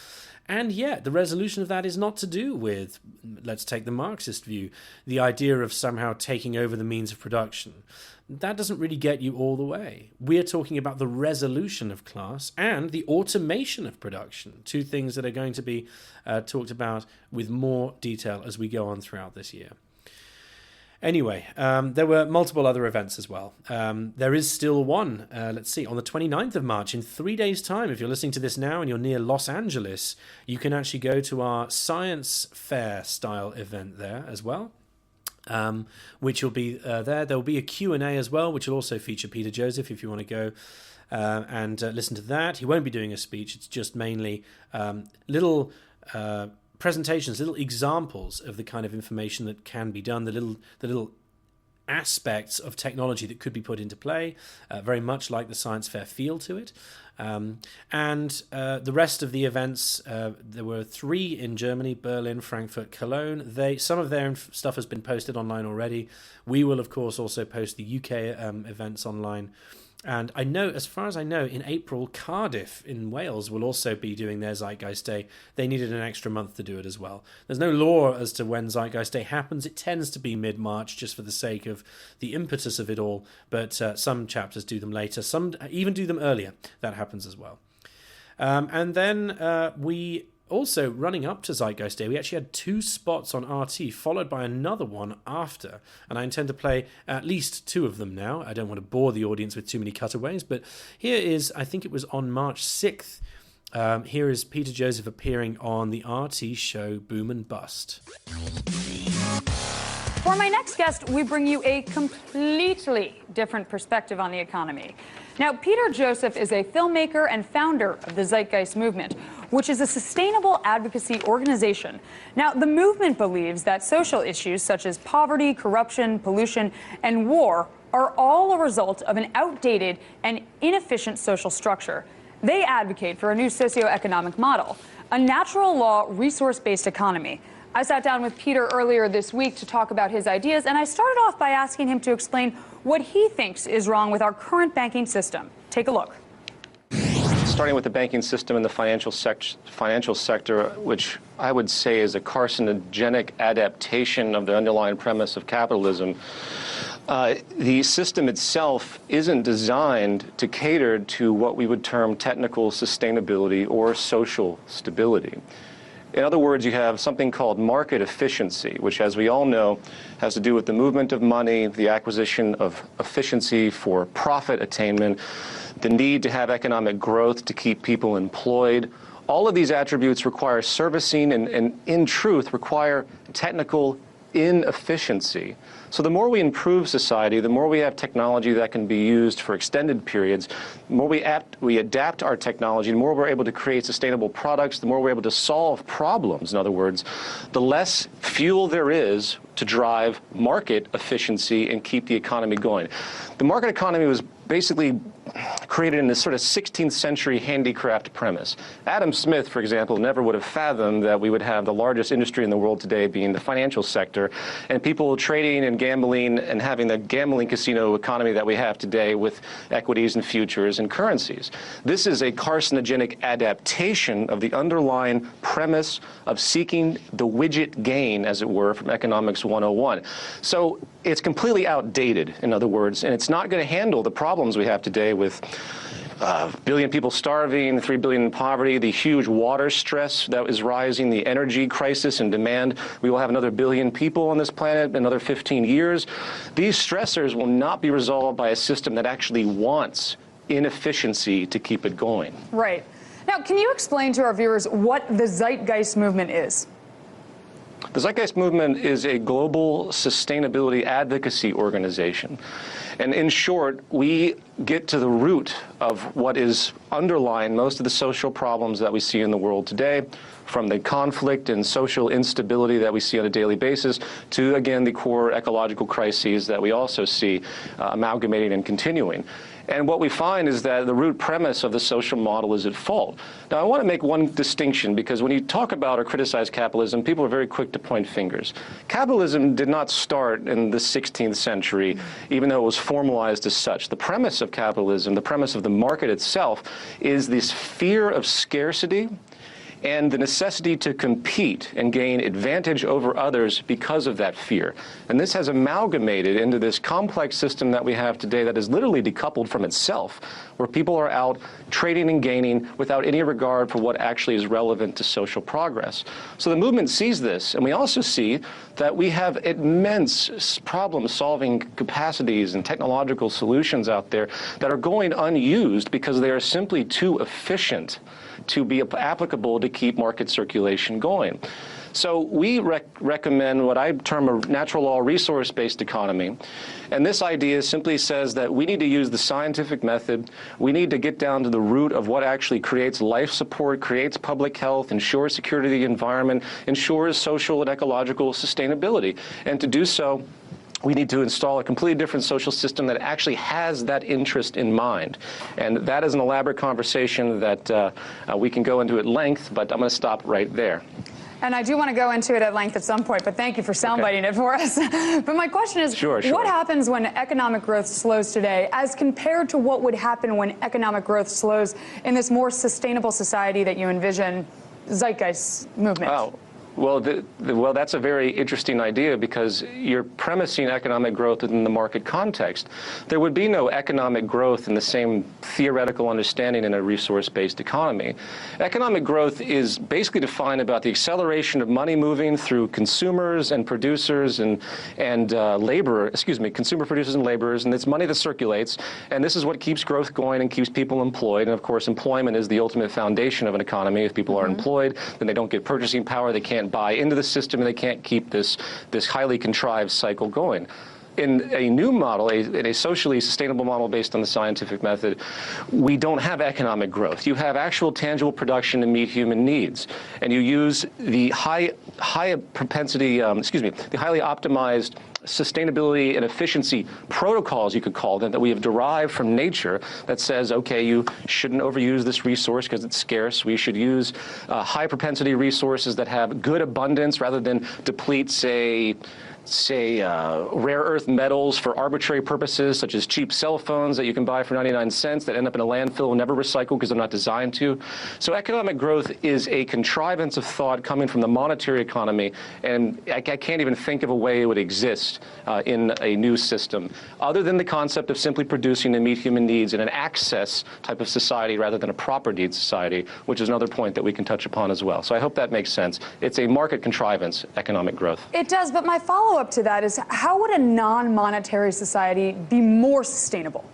And yet the resolution of that is not to do with, let's take the Marxist view, the idea of somehow taking over the means of production. That doesn't really get you all the way. We're talking about the resolution of class and the automation of production, two things that are going to be talked about with more detail as we go on throughout this year. Anyway, there were multiple other events as well. There is still one, let's see, on the 29th of March, in 3 days' time. If you're listening to this now and you're near Los Angeles, you can actually go to our science fair style event there as well. Which will be there. There will be a Q&A as well, which will also feature Peter Joseph if you want to go and listen to that. He won't be doing a speech. It's just mainly little presentations, little examples of the kind of information that can be done, the little aspects of technology that could be put into play, very much like the science fair feel to it. And the rest of the events, there were 3 in Germany: Berlin, Frankfurt, Cologne. Some of their stuff has been posted online already. We will, of course, also post the UK events online. And I know, as far as I know, in April, Cardiff in Wales will also be doing their Zeitgeist Day. They needed an extra month to do it as well. There's no law as to when Zeitgeist Day happens. It tends to be mid-March, just for the sake of the impetus of it all. But some chapters do them later. Some even do them earlier. That happens as well. And then we... Also, running up to Zeitgeist Day, we actually had 2 spots on RT, followed by another one after. And I intend to play at least 2 of them now. I don't want to bore the audience with too many cutaways, but here is, I think it was on March 6th, here is Peter Joseph appearing on the RT show Boom and Bust. For my next guest, we bring you a completely different perspective on the economy. Now, Peter Joseph is a filmmaker and founder of the Zeitgeist Movement, which is a sustainable advocacy organization. Now, the movement believes that social issues such as poverty, corruption, pollution, and war are all a result of an outdated and inefficient social structure. They advocate for a new socioeconomic model, a natural law, resource-based economy. I sat down with Peter earlier this week to talk about his ideas, and I started off by asking him to explain what he thinks is wrong with our current banking system. Take a look. Starting with the banking system and the financial sector, which I would say is a carcinogenic adaptation of the underlying premise of capitalism. The system itself isn't designed to cater to what we would term technical sustainability or social stability. In other words, you have something called market efficiency, which, as we all know, has to do with the movement of money, the acquisition of efficiency for profit attainment, the need to have economic growth to keep people employed. All of these attributes require servicing and in truth, require technical inefficiency. So the more we improve society, the more we have technology that can be used for extended periods, the more we adapt our technology, the more we're able to create sustainable products, the more we're able to solve problems, in other words, the less fuel there is to drive market efficiency and keep the economy going. The market economy was basically created in this sort of 16th century handicraft premise. Adam Smith, for example, never would have fathomed that we would have the largest industry in the world today being the financial sector, and people trading and gambling and having the gambling casino economy that we have today with equities and futures and currencies. This is a carcinogenic adaptation of the underlying premise of seeking the widget gain, as it were, from Economics 101. So it's completely outdated, in other words, and it's not going to handle the problems we have today with a billion people starving, 3 billion in poverty, the huge water stress that is rising, the energy crisis and demand. We will have another billion people on this planet in another 15 years. These stressors will not be resolved by a system that actually wants inefficiency to keep it going. Right. Now, can you explain to our viewers what the Zeitgeist Movement is? The Zeitgeist Movement is a global sustainability advocacy organization. And in short, we get to the root of what is underlying most of the social problems that we see in the world today, from the conflict and social instability that we see on a daily basis to, again, the core ecological crises that we also see amalgamating and continuing. And what we find is that the root premise of the social model is at fault. Now, I want to make one distinction, because when you talk about or criticize capitalism, people are very quick to point fingers. Capitalism did not start in the 16th century, even though it was formalized as such. The premise of capitalism, the premise of the market itself, is this fear of scarcity and the necessity to compete and gain advantage over others because of that fear. And this has amalgamated into this complex system that we have today that is literally decoupled from itself, where people are out trading and gaining without any regard for what actually is relevant to social progress. So the movement sees this, and we also see that we have immense problem-solving capacities and technological solutions out there that are going unused because they are simply too efficient to be applicable to keep market circulation going. So we recommend what I term a natural law resource-based economy. And this idea simply says that we need to use the scientific method. We need to get down to the root of what actually creates life support, creates public health, ensures security of the environment, ensures social and ecological sustainability. And to do so, we need to install a completely different social system that actually has that interest in mind. And that is an elaborate conversation that we can go into at length, but I'm going to stop right there. And I do want to go into it at length at some point, but thank you for soundbiting it for us. But my question is, what happens when economic growth slows today as compared to what would happen when economic growth slows in this more sustainable society that you envision, Zeitgeist Movement? Oh. Well, well, that's a very interesting idea, because you're premising economic growth within the market context. There would be no economic growth in the same theoretical understanding in a resource-based economy. Economic growth is basically defined about the acceleration of money moving through consumers and producers and consumer producers and laborers, and it's money that circulates, and this is what keeps growth going and keeps people employed. And of course, employment is the ultimate foundation of an economy. If people are employed, then they don't get purchasing power, they can't buy into the system, and they can't keep this highly contrived cycle going. In a new model, in a socially sustainable model based on the scientific method, we don't have economic growth. You have actual tangible production to meet human needs, and you use the high propensity, the highly optimized sustainability and efficiency protocols, you could call them, that we have derived from nature that says, okay, you shouldn't overuse this resource because it's scarce. We should use high propensity resources that have good abundance rather than deplete, say rare earth metals for arbitrary purposes, such as cheap cell phones that you can buy for 99 cents that end up in a landfill and never recycle because they're not designed to. So economic growth is a contrivance of thought coming from the monetary economy, and I can't even think of a way it would exist in a new system, other than the concept of simply producing to meet human needs in an access type of society rather than a proper needs society, which is another point that we can touch upon as well. So I hope that makes sense. It's a market contrivance, economic growth. It does, but my follow-up to that is, how would a non-monetary society be more sustainable?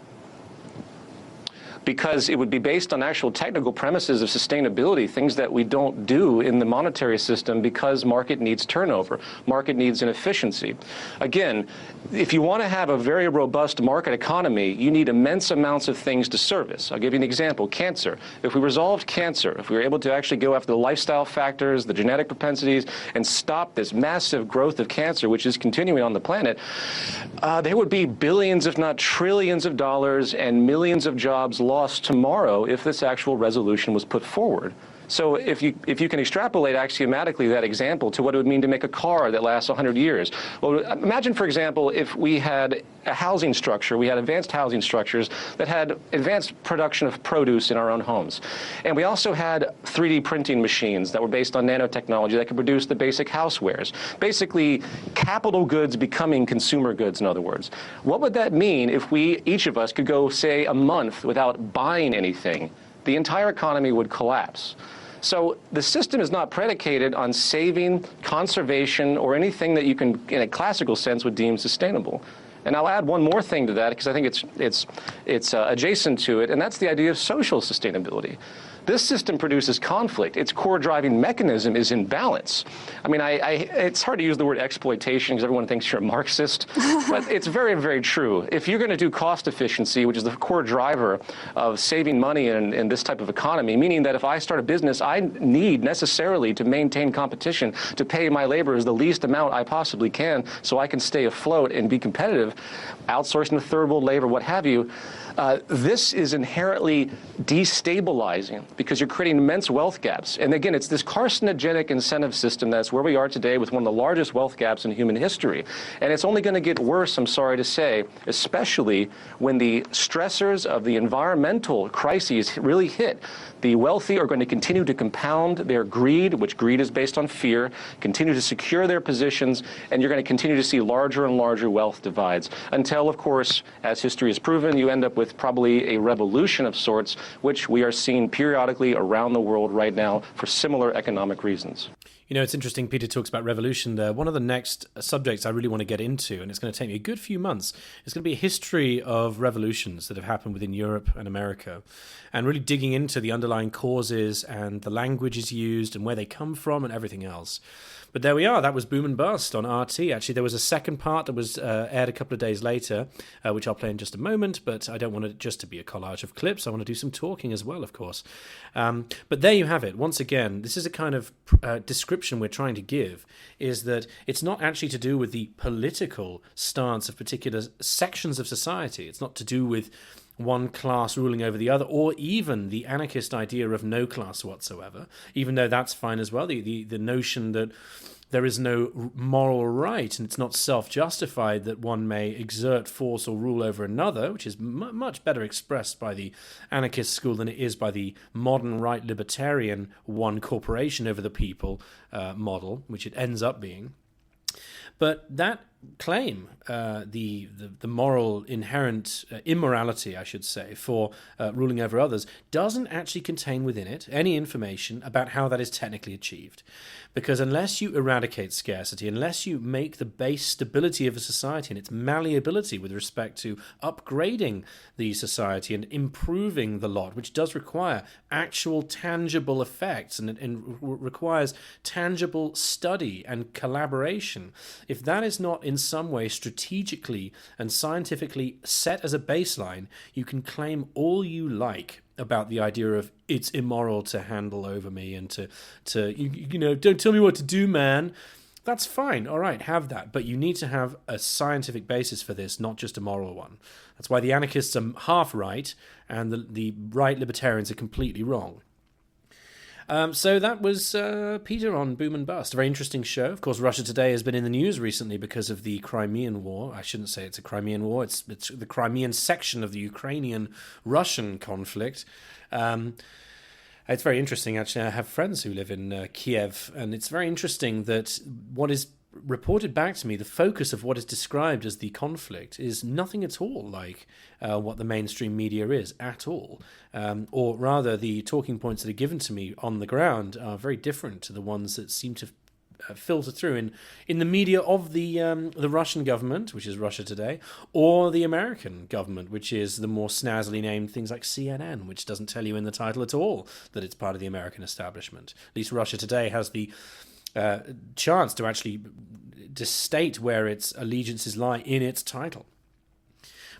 Because it would be based on actual technical premises of sustainability, things that we don't do in the monetary system because market needs turnover, market needs inefficiency. Again, if you want to have a very robust market economy, you need immense amounts of things to service. I'll give you an example, cancer. If we resolved cancer, if we were able to actually go after the lifestyle factors, the genetic propensities, and stop this massive growth of cancer, which is continuing on the planet, there would be billions, if not trillions of dollars and millions of jobs lost tomorrow if this actual resolution was put forward. So if you can extrapolate axiomatically that example to what it would mean to make a car that lasts 100 years. Well, imagine, for example, if we had a housing structure, we had advanced housing structures that had advanced production of produce in our own homes. And we also had 3D printing machines that were based on nanotechnology that could produce the basic housewares. Basically, capital goods becoming consumer goods, in other words. What would that mean if each of us could go, say, a month without buying anything? The entire economy would collapse. So the system is not predicated on saving, conservation, or anything that you can, in a classical sense, would deem sustainable. And I'll add one more thing to that, because I think it's adjacent to it, and that's the idea of social sustainability. This system produces conflict. Its core driving mechanism is imbalance. I mean, it's hard to use the word exploitation because everyone thinks you're a Marxist, but it's very, very true. If you're going to do cost efficiency, which is the core driver of saving money in this type of economy, meaning that if I start a business, I need necessarily to maintain competition to pay my laborers the least amount I possibly can so I can stay afloat and be competitive, outsourcing to third world labor, what have you. This is inherently destabilizing because you're creating immense wealth gaps. And again, it's this carcinogenic incentive system that's where we are today with one of the largest wealth gaps in human history. And it's only going to get worse, I'm sorry to say, especially when the stressors of the environmental crises really hit. The wealthy are going to continue to compound their greed, which greed is based on fear, continue to secure their positions, and you're going to continue to see larger and larger wealth divides until, of course, as history has proven, you end up with probably a revolution of sorts, which we are seeing periodically around the world right now for similar economic reasons. You know, it's interesting, Peter talks about revolution there. One of the next subjects I really want to get into, and it's going to take me a good few months, is going to be a history of revolutions that have happened within Europe and America, and really digging into the underlying causes and the languages used and where they come from and everything else. But there we are. That was Boom and Bust on RT. Actually, there was a second part that was aired a couple of days later, which I'll play in just a moment, but I don't want it just to be a collage of clips. I want to do some talking as well, of course. But there you have it. Once again, this is a kind of description we're trying to give, is that it's not actually to do with the political stance of particular sections of society. It's not to do with one class ruling over the other, or even the anarchist idea of no class whatsoever, even though that's fine as well. The notion that there is no moral right and it's not self-justified that one may exert force or rule over another, which is much better expressed by the anarchist school than it is by the modern right libertarian one corporation over the people model, which it ends up being. But that claim, the moral inherent immorality, I should say, for ruling over others, doesn't actually contain within it any information about how that is technically achieved. Because unless you eradicate scarcity, unless you make the base stability of a society and its malleability with respect to upgrading the society and improving the lot, which does require actual tangible effects and requires tangible study and collaboration, if that is not in some way strategically and scientifically set as a baseline, you can claim all you like about the idea of it's immoral to handle over me and to you know, don't tell me what to do, man. That's fine. All right, have that. But you need to have a scientific basis for this, not just a moral one. That's why the anarchists are half right and the right libertarians are completely wrong. So that was Peter on Boom and Bust. A very interesting show. Of course, Russia Today has been in the news recently because of the Crimean War. I shouldn't say it's a Crimean War. It's the Crimean section of the Ukrainian-Russian conflict. It's very interesting, actually. I have friends who live in Kiev, and it's very interesting that what is reported back to me, the focus of what is described as the conflict is nothing at all like what the mainstream media is at all. Or rather, the talking points that are given to me on the ground are very different to the ones that seem to filter through in the media of the Russian government, which is Russia Today, or the American government, which is the more snazzily named things like CNN, which doesn't tell you in the title at all that it's part of the American establishment. At least Russia Today has the chance to actually state where its allegiances lie in its title.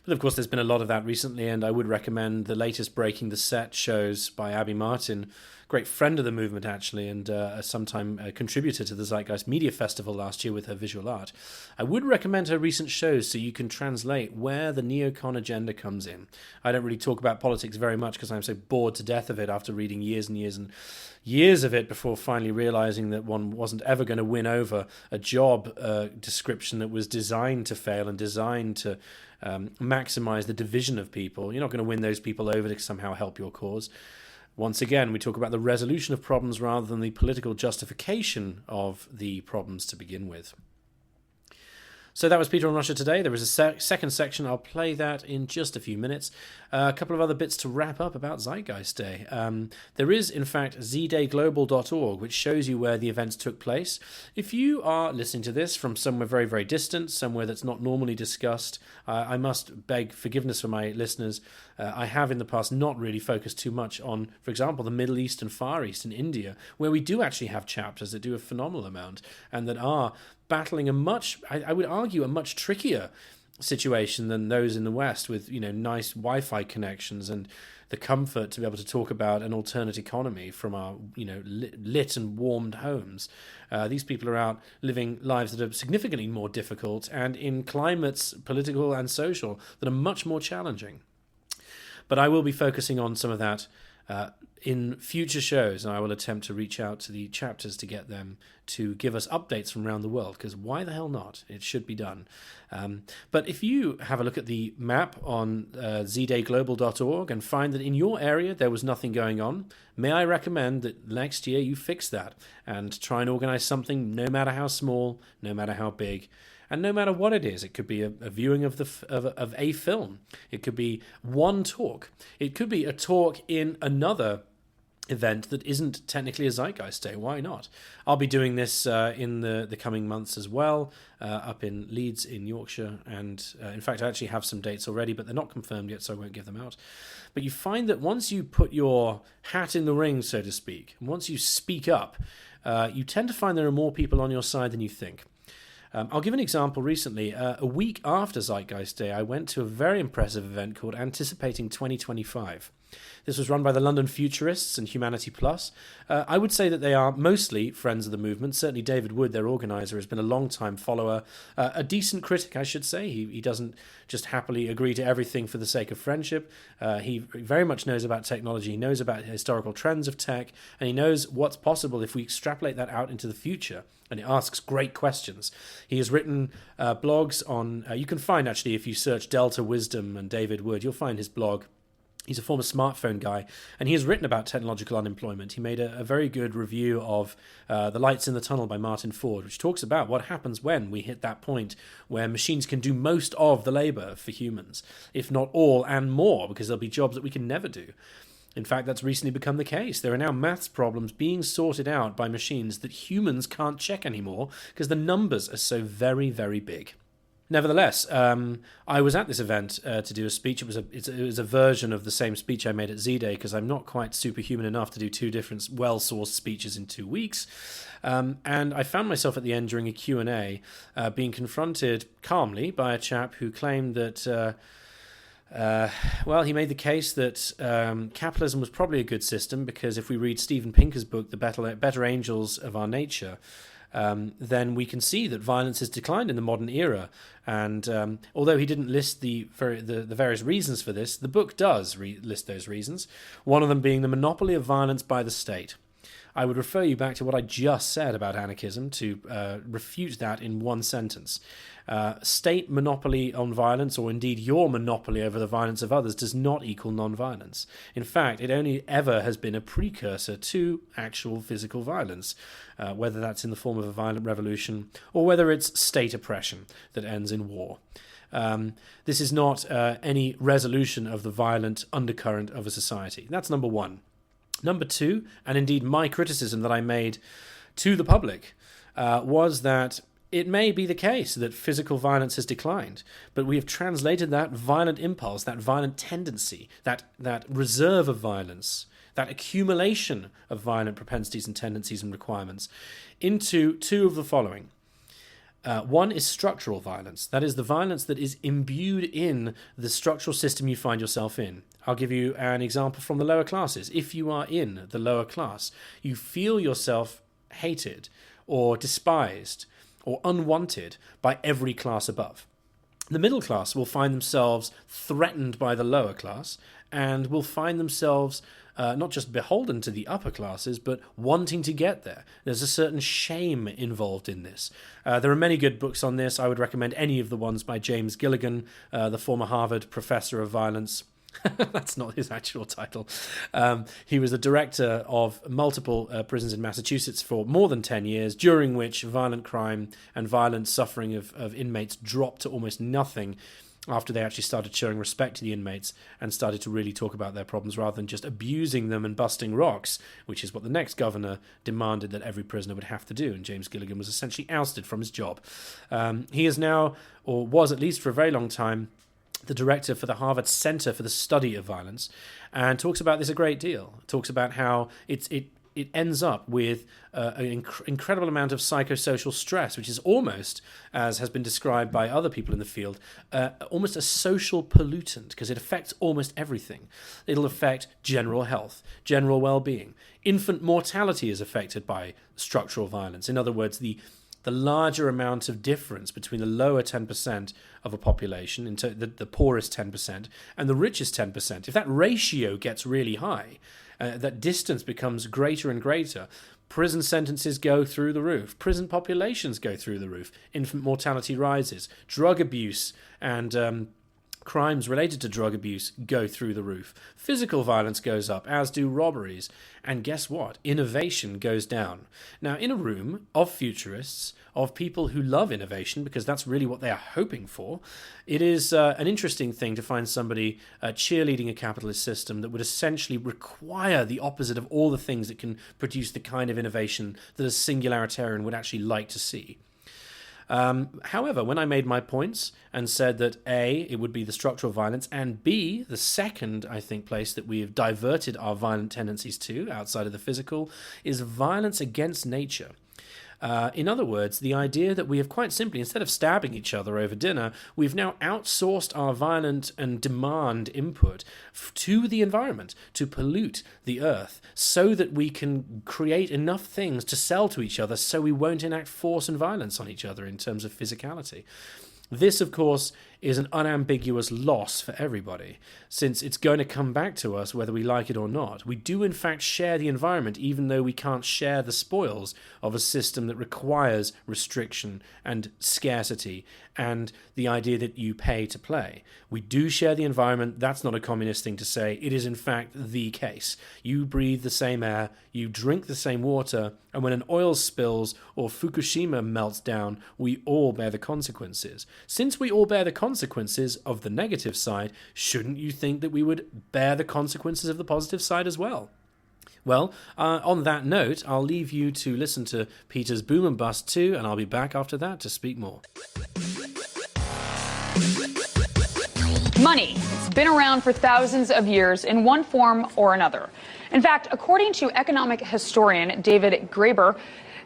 But of course, there's been a lot of that recently, and I would recommend the latest Breaking the Set shows by Abby Martin, great friend of the movement, actually, and a sometime contributor to the Zeitgeist Media Festival last year with her visual art. I would recommend her recent shows so you can translate where the neocon agenda comes in. I don't really talk about politics very much because I'm so bored to death of it after reading years and years and years of it before finally realizing that one wasn't ever going to win over a job description that was designed to fail and designed to maximize the division of people. You're not going to win those people over to somehow help your cause. Once again, we talk about the resolution of problems rather than the political justification of the problems to begin with. So that was Peter on Russia Today. There is a second section. I'll play that in just a few minutes. A couple of other bits to wrap up about Zeitgeist Day. There is, in fact, zdayglobal.org, which shows you where the events took place. If you are listening to this from somewhere very, very distant, somewhere that's not normally discussed, I must beg forgiveness for my listeners. I have in the past not really focused too much on, for example, the Middle East and Far East and India, where we do actually have chapters that do a phenomenal amount and that are battling a much, I would argue, a much trickier situation than those in the West with, you know, nice Wi-Fi connections and the comfort to be able to talk about an alternate economy from our, you know, lit and warmed homes. These people are out living lives that are significantly more difficult and in climates, political and social, that are much more challenging. But I will be focusing on some of that in future shows, and I will attempt to reach out to the chapters to get them to give us updates from around the world, because why the hell not? It should be done. But if you have a look at the map on zdayglobal.org and find that in your area there was nothing going on, may I recommend that next year you fix that and try and organize something, no matter how small, no matter how big, and no matter what it is. It could be a viewing of a film. It could be one talk. It could be a talk in another event that isn't technically a Zeitgeist Day. Why not? I'll be doing this in the coming months as well, up in Leeds in Yorkshire, and in fact I actually have some dates already, but they're not confirmed yet, so I won't give them out. But you find that once you put your hat in the ring, so to speak, and once you speak up, you tend to find there are more people on your side than you think. I'll give an example recently. A week after Zeitgeist Day, I went to a very impressive event called Anticipating 2025. This was run by the London Futurists and Humanity Plus. I would say that they are mostly friends of the movement. Certainly David Wood, their organizer, has been a long-time follower, a decent critic, I should say. He doesn't just happily agree to everything for the sake of friendship. He very much knows about technology. He knows about historical trends of tech, and he knows what's possible if we extrapolate that out into the future. And he asks great questions. He has written blogs on... you can find, actually, if you search Delta Wisdom and David Wood, you'll find his blog. He's a former smartphone guy, and he has written about technological unemployment. He made a very good review of The Lights in the Tunnel by Martin Ford, which talks about what happens when we hit that point where machines can do most of the labor for humans, if not all and more, because there'll be jobs that we can never do. In fact, that's recently become the case. There are now maths problems being sorted out by machines that humans can't check anymore because the numbers are so very, very big. Nevertheless, I was at this event to do a speech. It was a version of the same speech I made at Z-Day, because I'm not quite superhuman enough to do two different well-sourced speeches in 2 weeks. And I found myself at the end during a Q&A being confronted calmly by a chap who claimed that... he made the case that capitalism was probably a good system, because if we read Steven Pinker's book, The Better Angels of Our Nature, then we can see that violence has declined in the modern era. And although he didn't list the various reasons for this, the book does list those reasons, one of them being the monopoly of violence by the state. I would refer you back to what I just said about anarchism to refute that in one sentence. State monopoly on violence, or indeed your monopoly over the violence of others, does not equal non-violence. In fact, it only ever has been a precursor to actual physical violence, whether that's in the form of a violent revolution or whether it's state oppression that ends in war. This is not any resolution of the violent undercurrent of a society. That's number one. Number two, and indeed my criticism that I made to the public, was that it may be the case that physical violence has declined, but we have translated that violent impulse, that violent tendency, that reserve of violence, that accumulation of violent propensities and tendencies and requirements, into two of the following. One is structural violence. That is the violence that is imbued in the structural system you find yourself in. I'll give you an example from the lower classes. If you are in the lower class, you feel yourself hated or despised or unwanted by every class above. The middle class will find themselves threatened by the lower class and will find themselves not just beholden to the upper classes, but wanting to get there. There's a certain shame involved in this. There are many good books on this. I would recommend any of the ones by James Gilligan, the former Harvard professor of violence. That's not his actual title. He was the director of multiple prisons in Massachusetts for more than 10 years, during which violent crime and violent suffering of inmates dropped to almost nothing after they actually started showing respect to the inmates and started to really talk about their problems rather than just abusing them and busting rocks, which is what the next governor demanded that every prisoner would have to do. And James Gilligan was essentially ousted from his job. He is now, or was at least for a very long time, the director for the Harvard Center for the Study of Violence, and talks about this a great deal. Talks about how it ends up with an incredible amount of psychosocial stress, which is almost, as has been described by other people in the field, almost a social pollutant, because it affects almost everything. It'll affect general health, general well-being. Infant mortality is affected by structural violence. In other words, the the larger amount of difference between the lower 10% of a population, into the poorest 10%, and the richest 10%, if that ratio gets really high, that distance becomes greater and greater, prison sentences go through the roof, prison populations go through the roof, infant mortality rises, drug abuse and crimes related to drug abuse go through the roof. Physical violence goes up, as do robberies. And guess what? Innovation goes down. Now, in a room of futurists, of people who love innovation, because that's really what they are hoping for, it is an interesting thing to find somebody cheerleading a capitalist system that would essentially require the opposite of all the things that can produce the kind of innovation that a singularitarian would actually like to see. However, when I made my points and said that A, it would be the structural violence, and B, the second, I think, place that we have diverted our violent tendencies to, outside of the physical, is violence against nature. In other words, the idea that we have quite simply, instead of stabbing each other over dinner, we've now outsourced our violent and demand input to the environment to pollute the earth so that we can create enough things to sell to each other so we won't enact force and violence on each other in terms of physicality. This, of course, is an unambiguous loss for everybody, since it's going to come back to us whether we like it or not. We do, in fact, share the environment, even though we can't share the spoils of a system that requires restriction and scarcity and the idea that you pay to play. We do share the environment. That's not a communist thing to say. It is, in fact, the case. You breathe the same air, you drink the same water, and when an oil spills or Fukushima melts down, we all bear the consequences. Since we all bear the consequences of the negative side, shouldn't you think that we would bear the consequences of the positive side as well? Well, on that note, I'll leave you to listen to Peter's Boom and Bust 2, and I'll be back after that to speak more. Money. It's been around for thousands of years in one form or another. In fact, according to economic historian David Graeber,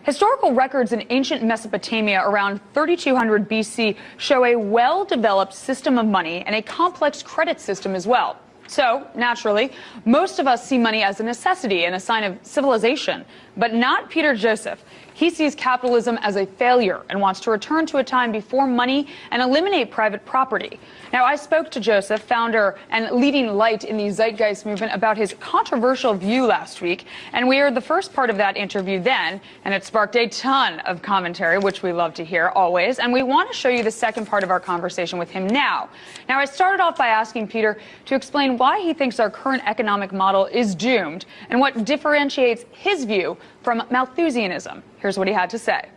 historical records in ancient Mesopotamia around 3200 BC show a well-developed system of money and a complex credit system as well. So, naturally, most of us see money as a necessity and a sign of civilization, but not Peter Joseph. He sees capitalism as a failure and wants to return to a time before money and eliminate private property. Now, I spoke to Joseph, founder and leading light in the Zeitgeist Movement, about his controversial view last week, and we aired the first part of that interview then, and it sparked a ton of commentary, which we love to hear always, and we want to show you the second part of our conversation with him now. Now, I started off by asking Peter to explain why he thinks our current economic model is doomed and what differentiates his view from Malthusianism. Here's what he had to say.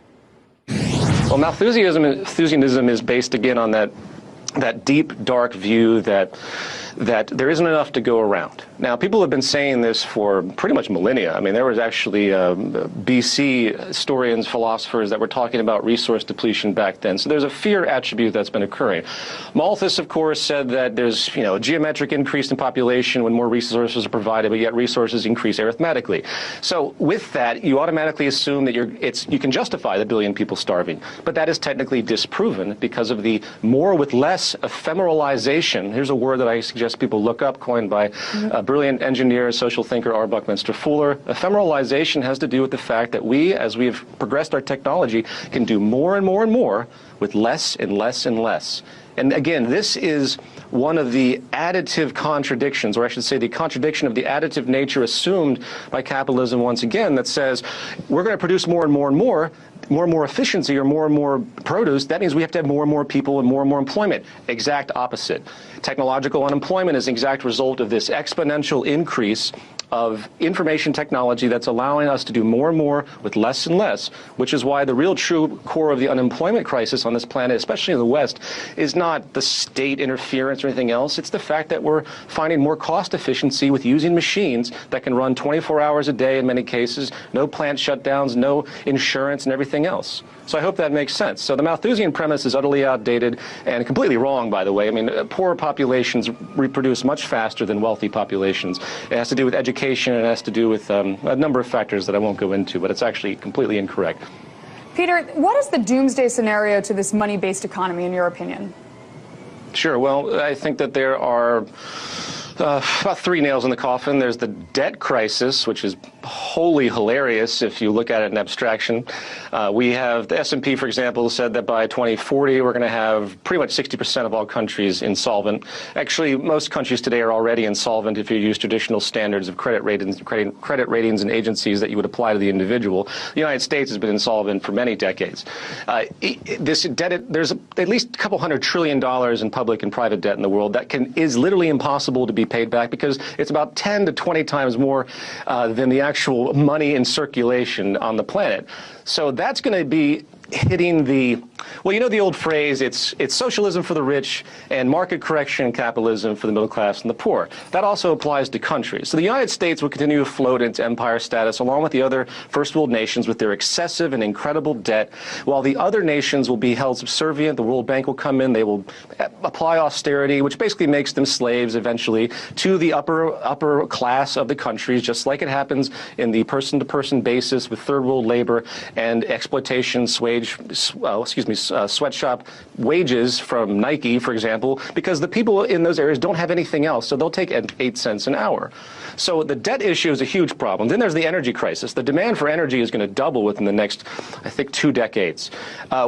Well, Malthusianism is based again on that deep, dark view that there isn't enough to go around. Now, people have been saying this for pretty much millennia. I mean, there was actually BC historians, philosophers that were talking about resource depletion back then. So there's a fear attribute that's been occurring. Malthus, of course, said that there's a geometric increase in population when more resources are provided, but yet resources increase arithmetically. So with that, you automatically assume that you can justify the billion people starving. But that is technically disproven because of the more with less ephemeralization. Here's a word that I suggest people look up, coined by a brilliant engineer, social thinker, R. Buckminster Fuller. Ephemeralization has to do with the fact that we, as we've progressed our technology, can do more and more and more with less and less and less. And again, this is one of the additive contradictions, or I should say the contradiction of the additive nature assumed by capitalism once again, that says we're going to produce more and more and more and more efficiency or more and more produce. That means we have to have more and more people and more employment. Exact opposite. Technological unemployment is an exact result of this exponential increase of information technology that's allowing us to do more and more with less and less, which is why the real true core of the unemployment crisis on this planet, especially in the West, is not the state interference or anything else. It's the fact that we're finding more cost efficiency with using machines that can run 24 hours a day in many cases, no plant shutdowns, no insurance and everything else. So I hope that makes sense. So the Malthusian premise is utterly outdated and completely wrong, by the way. I mean, poor populations reproduce much faster than wealthy populations. It has to do with education, it has to do with a number of factors that I won't go into, but it's actually completely incorrect. Peter, what is the doomsday scenario to this money-based economy, in your opinion? Sure. Well, I think that there are About 3 nails in the coffin. There's the debt crisis, which is wholly hilarious if you look at it in abstraction. We have the S&P, for example, said that by 2040 we're going to have pretty much 60% of all countries insolvent. Actually, most countries today are already insolvent if you use traditional standards of credit ratings and agencies that you would apply to the individual. The United States has been insolvent for many decades. This debt, there's at least a couple $100 trillion in public and private debt in the world that is literally impossible to be paid back because it's about 10 to 20 times more than the actual money in circulation on the planet. So that's going to be hitting the, well, you know the old phrase, it's socialism for the rich and market correction capitalism for the middle class and the poor. That also applies to countries. So the United States will continue to float into empire status along with the other first world nations with their excessive and incredible debt, while the other nations will be held subservient. The World Bank will come in, they will apply austerity, which basically makes them slaves eventually to the upper class of the countries, just like it happens in the person-to-person basis with third world labor and exploitation, sweatshop wages from Nike, for example, because the people in those areas don't have anything else, so they'll take 8 cents an hour. So the debt issue is a huge problem. Then there's the energy crisis. The demand for energy is going to double within the next, I think, 2 decades.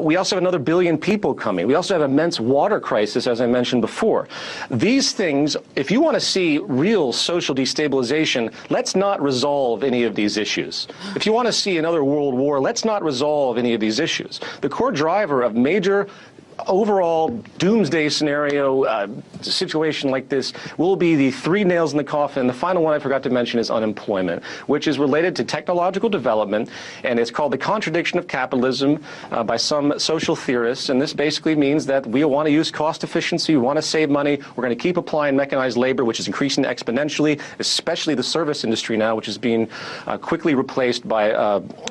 We also have another billion people coming. We also have immense water crisis, as I mentioned before. These things, if you want to see real social destabilization, let's not resolve any of these issues. If you want to see another world war, let's not resolve any of these issues. The core driver of major overall doomsday scenario situation like this will be the 3 nails in the coffin. The final one I forgot to mention is unemployment, which is related to technological development, and it's called the contradiction of capitalism by some social theorists. And this basically means that we want to use cost efficiency, we want to save money, we're going to keep applying mechanized labor, which is increasing exponentially, especially the service industry now, which is being quickly replaced by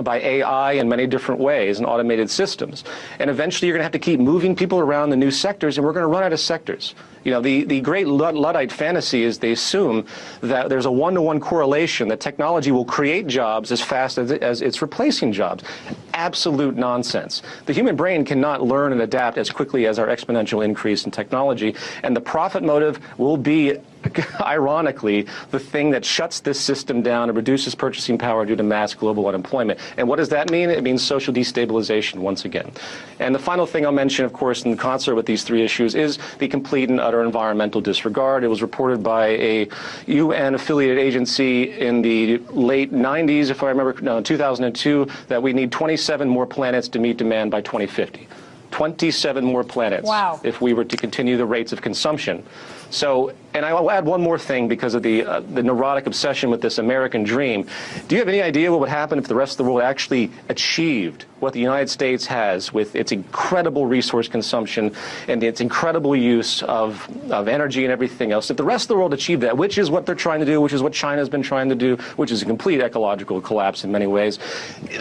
AI in many different ways and automated systems. And eventually you're going to have to keep moving people around the new sectors, and we're going to run out of sectors. You know, the great Luddite fantasy is they assume that there's a 1-to-1 correlation, that technology will create jobs as fast as it's replacing jobs. Absolute nonsense. The human brain cannot learn and adapt as quickly as our exponential increase in technology, and the profit motive will be, ironically, the thing that shuts this system down and reduces purchasing power due to mass global unemployment. And what does that mean? It means social destabilization once again. And the final thing I'll mention, of course, in concert with these 3 issues is the complete and utter environmental disregard. It was reported by a UN-affiliated agency in the late 90s, if I remember, no, 2002, that we need 27 more planets to meet demand by 2050. 27 more planets. Wow. If we were to continue the rates of consumption. So, and I will add one more thing because of the neurotic obsession with this American dream. Do you have any idea what would happen if the rest of the world actually achieved what the United States has with its incredible resource consumption and its incredible use of energy and everything else? If the rest of the world achieved that, which is what they're trying to do, which is what China's been trying to do, which is a complete ecological collapse in many ways,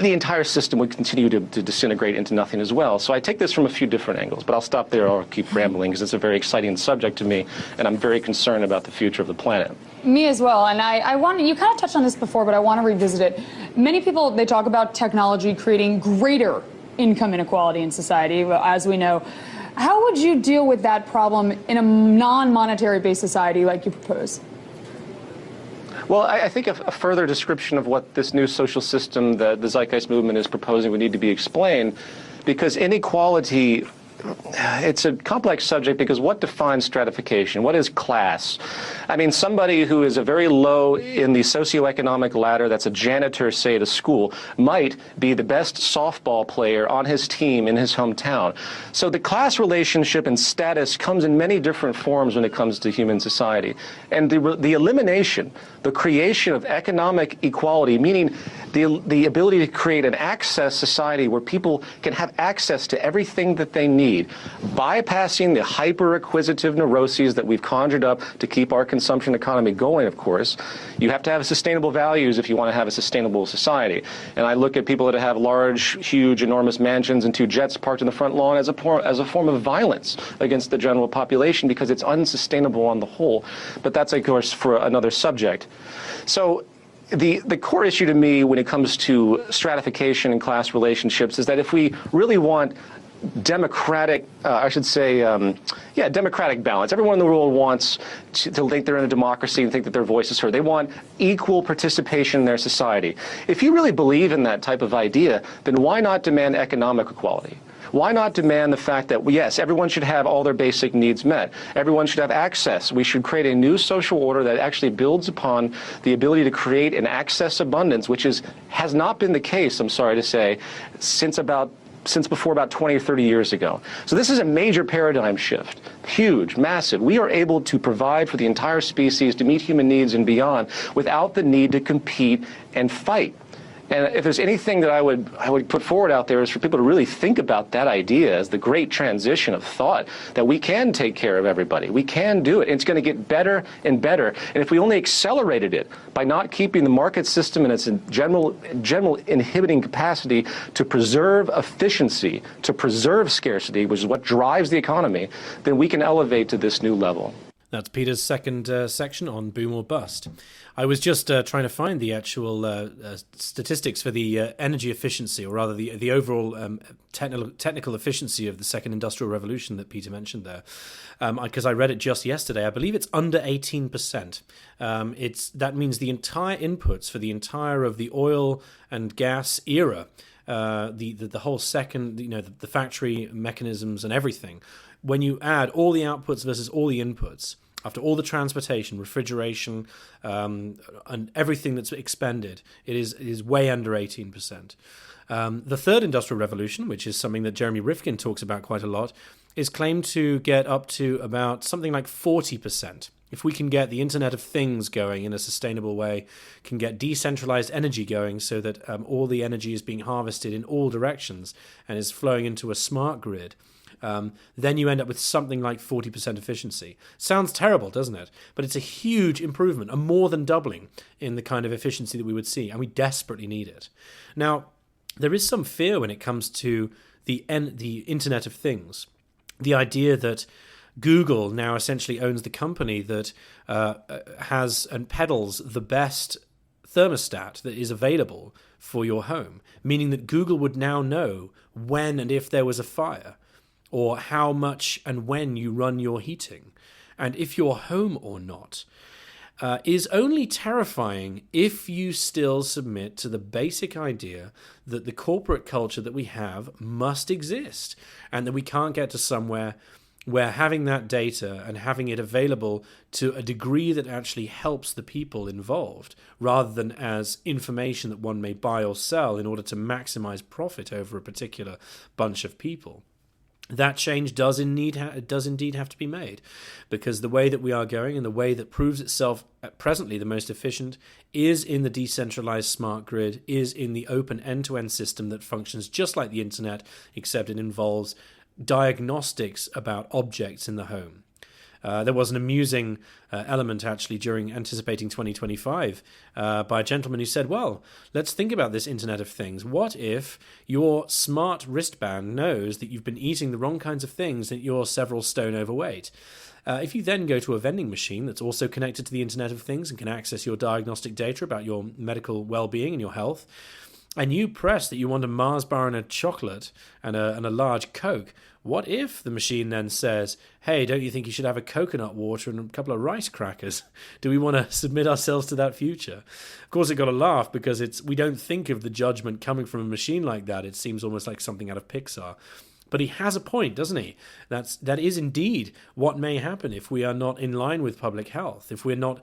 the entire system would continue to disintegrate into nothing as well. So I take this from a few different angles, but I'll stop there or I'll keep rambling because it's a very exciting subject to me, and I'm very concerned about the future of the planet. Me as well, and I want, you kind of touched on this before, but I want to revisit it. Many people, they talk about technology creating greater income inequality in society, as we know. How would you deal with that problem in a non-monetary based society like you propose? Well, I think a further description of what this new social system that the Zeitgeist Movement is proposing would need to be explained, because inequality, it's a complex subject because what defines stratification? What is class? I mean, somebody who is a very low in the socioeconomic ladder, that's a janitor, say, at a school, might be the best softball player on his team in his hometown. So the class relationship and status comes in many different forms when it comes to human society. And the elimination, the creation of economic equality, meaning the ability to create an access society where people can have access to everything that they need, bypassing the hyper-acquisitive neuroses that we've conjured up to keep our consumption economy going, of course. You have to have sustainable values if you want to have a sustainable society. And I look at people that have large, huge, enormous mansions and 2 jets parked in the front lawn as a form of violence against the general population because it's unsustainable on the whole. But that's, of course, for another subject. So the core issue to me when it comes to stratification and class relationships is that if we really want democratic, democratic balance. Everyone in the world wants to think they're in a democracy and think that their voice is heard. They want equal participation in their society. If you really believe in that type of idea, then why not demand economic equality? Why not demand the fact that, yes, everyone should have all their basic needs met? Everyone should have access. We should create a new social order that actually builds upon the ability to create and access abundance, which has not been the case, I'm sorry to say, since before about 20 or 30 years ago. So this is a major paradigm shift. Huge, massive. We are able to provide for the entire species to meet human needs and beyond without the need to compete and fight. And if there's anything that I would put forward out there is for people to really think about that idea as the great transition of thought, that we can take care of everybody. We can do it. And it's going to get better and better. And if we only accelerated it by not keeping the market system in its general inhibiting capacity to preserve efficiency, to preserve scarcity, which is what drives the economy, then we can elevate to this new level. That's Peter's second section on boom or bust. I was just trying to find the actual statistics for the energy efficiency, or rather the overall technical efficiency of the second industrial revolution that Peter mentioned there, because I read it just yesterday. I believe it's under 18%. That means the entire inputs for the entire of the oil and gas era, the whole second, the factory mechanisms and everything. When you add all the outputs versus all the inputs, after all the transportation, refrigeration, and everything that's expended, it is way under 18%. The third industrial revolution, which is something that Jeremy Rifkin talks about quite a lot, is claimed to get up to about something like 40%. If we can get the Internet of Things going in a sustainable way, can get decentralized energy going so that all the energy is being harvested in all directions and is flowing into a smart grid, then you end up with something like 40% efficiency. Sounds terrible, doesn't it? But it's a huge improvement, a more than doubling in the kind of efficiency that we would see, and we desperately need it. Now, there is some fear when it comes to the Internet of Things. The idea that Google now essentially owns the company that has and peddles the best thermostat that is available for your home, meaning that Google would now know when and if there was a fire, or how much and when you run your heating, and if you're home or not, is only terrifying if you still submit to the basic idea that the corporate culture that we have must exist, and that we can't get to somewhere where having that data and having it available to a degree that actually helps the people involved, rather than as information that one may buy or sell in order to maximize profit over a particular bunch of people. That change does indeed have to be made, because the way that we are going and the way that proves itself presently the most efficient is in the decentralized smart grid, is in the open end-to-end system that functions just like the internet, except it involves diagnostics about objects in the home. There was an amusing element actually during Anticipating 2025 by a gentleman who said, well, let's think about this Internet of Things. What if your smart wristband knows that you've been eating the wrong kinds of things and you're several stone overweight? If you then go to a vending machine that's also connected to the Internet of Things and can access your diagnostic data about your medical well-being and your health, and you press that you want a Mars bar and a chocolate and a large Coke, what if the machine then says, hey, don't you think you should have a coconut water and a couple of rice crackers? Do we want to submit ourselves to that future? Of course, it got a laugh because we don't think of the judgment coming from a machine like that. It seems almost like something out of Pixar. But he has a point, doesn't he? That is indeed what may happen if we are not in line with public health, if we're not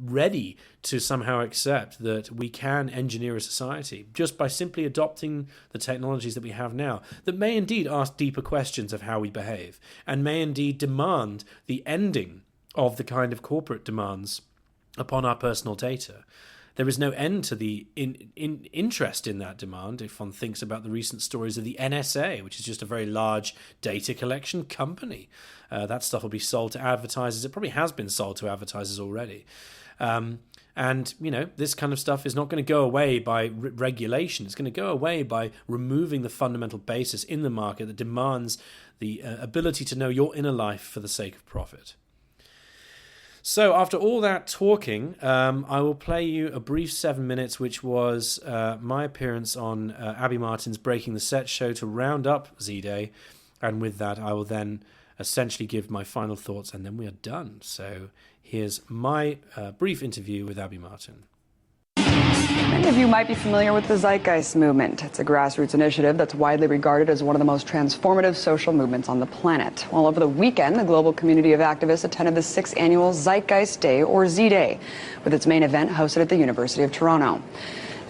ready to somehow accept that we can engineer a society just by simply adopting the technologies that we have now, that may indeed ask deeper questions of how we behave, and may indeed demand the ending of the kind of corporate demands upon our personal data. There is no end to the interest in that demand if one thinks about the recent stories of the NSA, which is just a very large data collection company. That stuff will be sold to advertisers. It probably has been sold to advertisers already. And, this kind of stuff is not going to go away by regulation. It's going to go away by removing the fundamental basis in the market that demands the ability to know your inner life for the sake of profit. So after all that talking, I will play you a brief 7 minutes, which was my appearance on Abby Martin's Breaking the Set show to round up Z-Day. And with that, I will then essentially give my final thoughts, and then we are done. So here's my brief interview with Abby Martin. Many of you might be familiar with the Zeitgeist Movement. It's a grassroots initiative that's widely regarded as one of the most transformative social movements on the planet. Well, over the weekend, the global community of activists attended the 6th annual Zeitgeist Day, or Z-Day, with its main event hosted at the University of Toronto.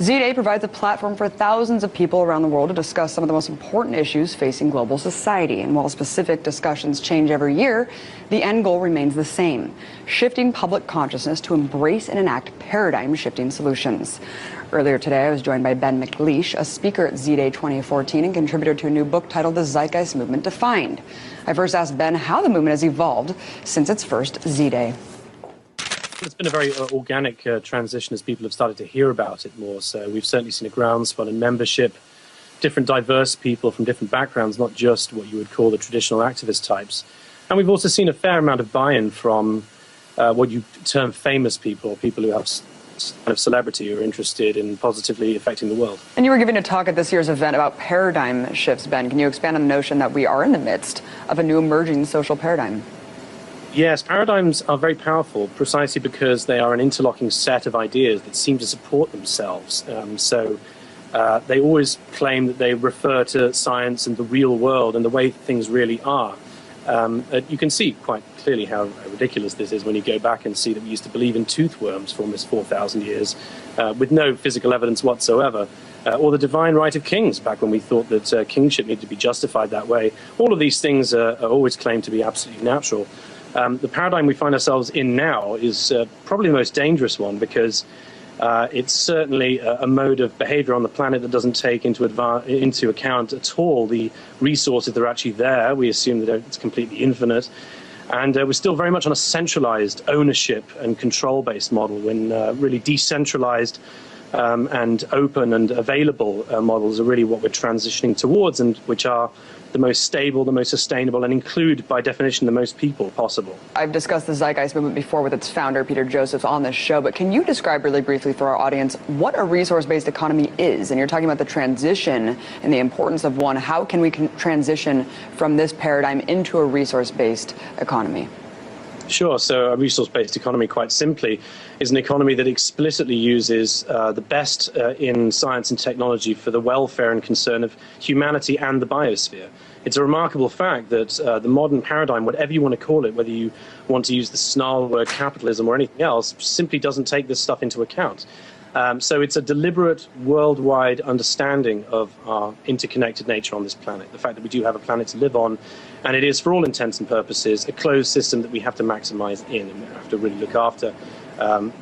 Z-Day provides a platform for thousands of people around the world to discuss some of the most important issues facing global society. And while specific discussions change every year, the end goal remains the same: shifting public consciousness to embrace and enact paradigm-shifting solutions. Earlier today, I was joined by Ben McLeish, a speaker at Z-Day 2014 and contributor to a new book titled The Zeitgeist Movement Defined. I first asked Ben how the movement has evolved since its first Z-Day. It's been a very organic transition as people have started to hear about it more. So we've certainly seen a groundswell in membership, different diverse people from different backgrounds, not just what you would call the traditional activist types. And we've also seen a fair amount of buy-in from what you term famous people, people who have kind of celebrity who are interested in positively affecting the world. And you were giving a talk at this year's event about paradigm shifts, Ben. Can you expand on the notion that we are in the midst of a new emerging social paradigm? Yes, paradigms are very powerful precisely because they are an interlocking set of ideas that seem to support themselves. They always claim that they refer to science and the real world and the way things really are. You can see quite clearly how ridiculous this is when you go back and see that we used to believe in tooth worms for almost 4,000 years with no physical evidence whatsoever. Or the divine right of kings, back when we thought that kingship needed to be justified that way. All of these things are always claimed to be absolutely natural. The paradigm we find ourselves in now is probably the most dangerous one because it's certainly a mode of behavior on the planet that doesn't take into account at all the resources that are actually there. We assume that it's completely infinite. And we're still very much on a centralized ownership and control-based model when really decentralized and open and available models are really what we're transitioning towards, and which are the most stable, the most sustainable, and include, by definition, the most people possible. I've discussed the Zeitgeist Movement before with its founder, Peter Joseph, on this show, but can you describe really briefly for our audience what a resource-based economy is? And you're talking about the transition and the importance of one. How can we transition from this paradigm into a resource-based economy? Sure. So a resource-based economy, quite simply, is an economy that explicitly uses the best in science and technology for the welfare and concern of humanity and the biosphere. It's a remarkable fact that the modern paradigm, whatever you want to call it, whether you want to use the snarl word capitalism or anything else, simply doesn't take this stuff into account. So it's a deliberate worldwide understanding of our interconnected nature on this planet, the fact that we do have a planet to live on, and it is, for all intents and purposes, a closed system that we have to maximize in, and we have to really look after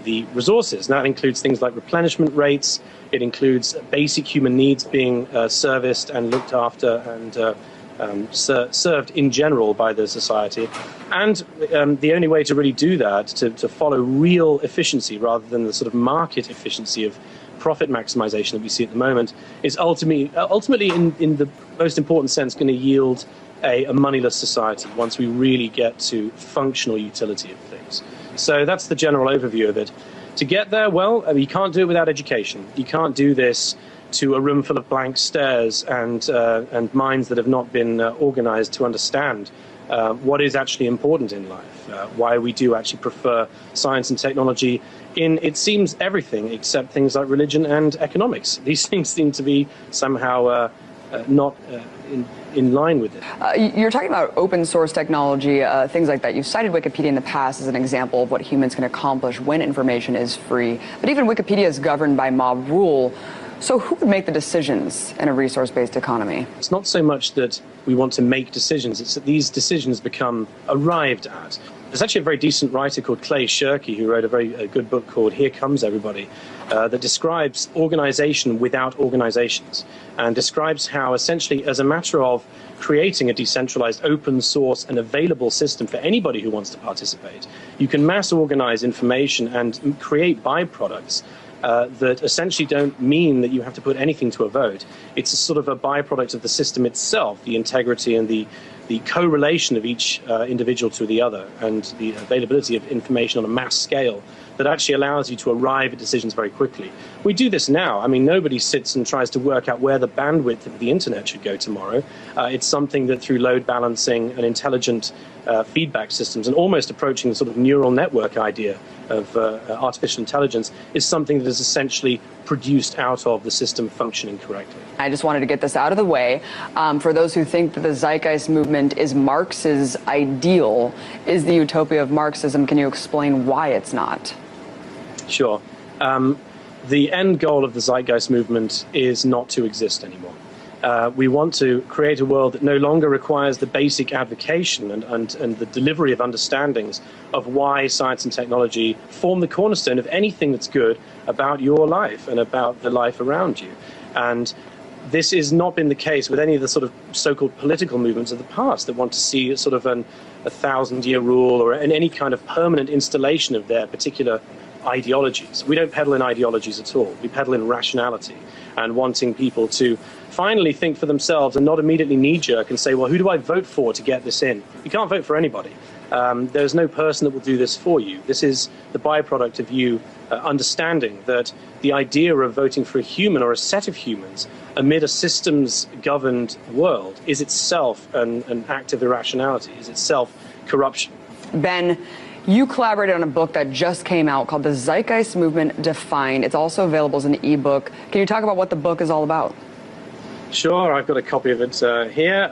the resources. Now, that includes things like replenishment rates, it includes basic human needs being serviced and looked after and served in general by the society. And the only way to really do that, to follow real efficiency rather than the sort of market efficiency of profit maximization that we see at the moment, is ultimately in the most important sense, going to yield a moneyless society once we really get to functional utility of things. So that's the general overview of it. To get there, well, you can't do it without education. You can't do this to a room full of blank stares and minds that have not been organized to understand what is actually important in life, why we do actually prefer science and technology in, it seems, everything except things like religion and economics. These things seem to be somehow not in line with it. You're talking about open source technology, things like that. You've cited Wikipedia in the past as an example of what humans can accomplish when information is free. But even Wikipedia is governed by mob rule. So who would make the decisions in a resource-based economy? It's not so much that we want to make decisions, it's that these decisions become arrived at. There's actually a very decent writer called Clay Shirky who wrote a very good book called Here Comes Everybody that describes organization without organizations and describes how essentially as a matter of creating a decentralized open source and available system for anybody who wants to participate, you can mass organize information and create byproducts that essentially don't mean that you have to put anything to a vote. It's a sort of a byproduct of the system itself, the integrity and the the correlation of each individual to the other and the availability of information on a mass scale that actually allows you to arrive at decisions very quickly. We do this now. I mean, nobody sits and tries to work out where the bandwidth of the internet should go tomorrow. It's something that through load balancing and intelligent feedback systems and almost approaching the sort of neural network idea of artificial intelligence is something that is essentially produced out of the system functioning correctly. I just wanted to get this out of the way. For those who think that the Zeitgeist movement is Marx's ideal, is the utopia of Marxism, can you explain why it's not? Sure. The end goal of the Zeitgeist movement is not to exist anymore. We want to create a world that no longer requires the basic advocation and the delivery of understandings of why science and technology form the cornerstone of anything that's good about your life and about the life around you. And this has not been the case with any of the sort of so-called political movements of the past that want to see sort of a 1,000-year rule or any kind of permanent installation of their particular ideologies. We don't peddle in ideologies at all. We peddle in rationality and wanting people to finally think for themselves and not immediately knee-jerk and say, well, who do I vote for to get this in? You can't vote for anybody. There's no person that will do this for you. This is the byproduct of you understanding that the idea of voting for a human or a set of humans amid a systems-governed world is itself an act of irrationality, is itself corruption. Ben, you collaborated on a book that just came out called The Zeitgeist Movement Defined. It's also available as an ebook. Can you talk about what the book is all about? Sure, I've got a copy of it here.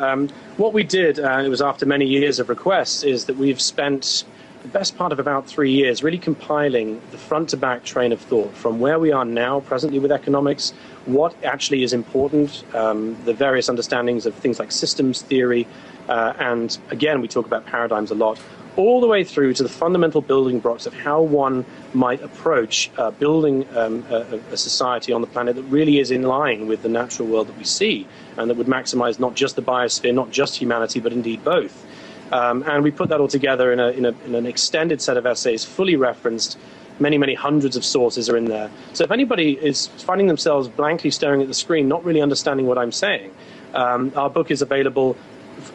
What we did, it was after many years of requests, is that we've spent the best part of about 3 years really compiling the front-to-back train of thought from where we are now presently with economics, what actually is important, the various understandings of things like systems theory, and again, we talk about paradigms a lot, all the way through to the fundamental building blocks of how one might approach building a society on the planet that really is in line with the natural world that we see and that would maximize not just the biosphere, not just humanity, but indeed both. And we put that all together in an extended set of essays, fully referenced. Many hundreds of sources are in there. So if anybody is finding themselves blankly staring at the screen, not really understanding what I'm saying, our book is available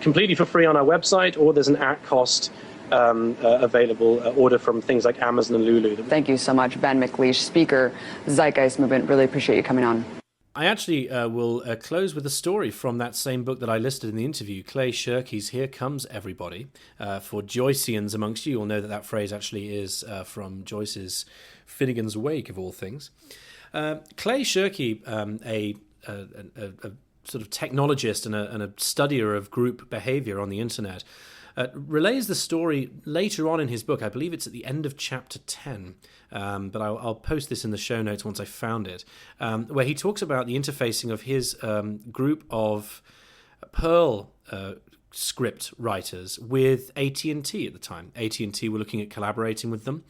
completely for free on our website, or there's an at-cost available order from things like Amazon and Lulu. Thank you so much, Ben McLeish, speaker, Zeitgeist Movement. Really appreciate you coming on. I actually will close with a story from that same book that I listed in the interview, Clay Shirky's Here Comes Everybody. For Joyceans amongst you, you'll know that phrase actually is from Joyce's Finnegan's Wake, of all things. Clay Shirky, a sort of technologist and a studier of group behavior on the internet, relays the story later on in his book. I believe it's at the end of chapter 10, but I'll post this in the show notes once I found it, where he talks about the interfacing of his group of Perl script writers with AT&T at the time. AT&T were looking at collaborating with them,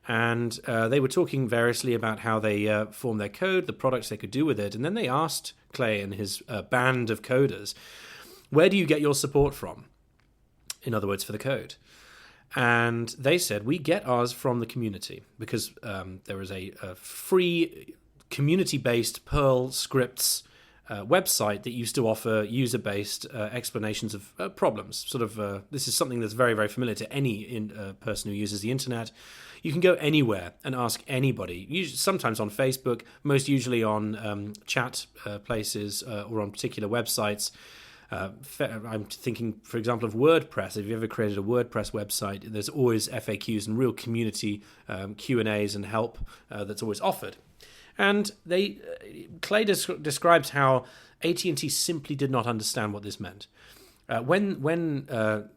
and they were talking variously about how they form their code, the products they could do with it, and then they asked Clay and his band of coders, where do you get your support from? In other words, for the code. And they said, we get ours from the community, because there is a free community-based Perl scripts website that used to offer user-based explanations of problems. Sort of, this is something that's very, very familiar to any person who uses the internet. You can go anywhere and ask anybody, sometimes on Facebook, most usually on chat places or on particular websites. I'm thinking, for example, of WordPress. If you've ever created a WordPress website, there's always FAQs and real community Q&As and help that's always offered. And Clay describes how AT&T simply did not understand what this meant. When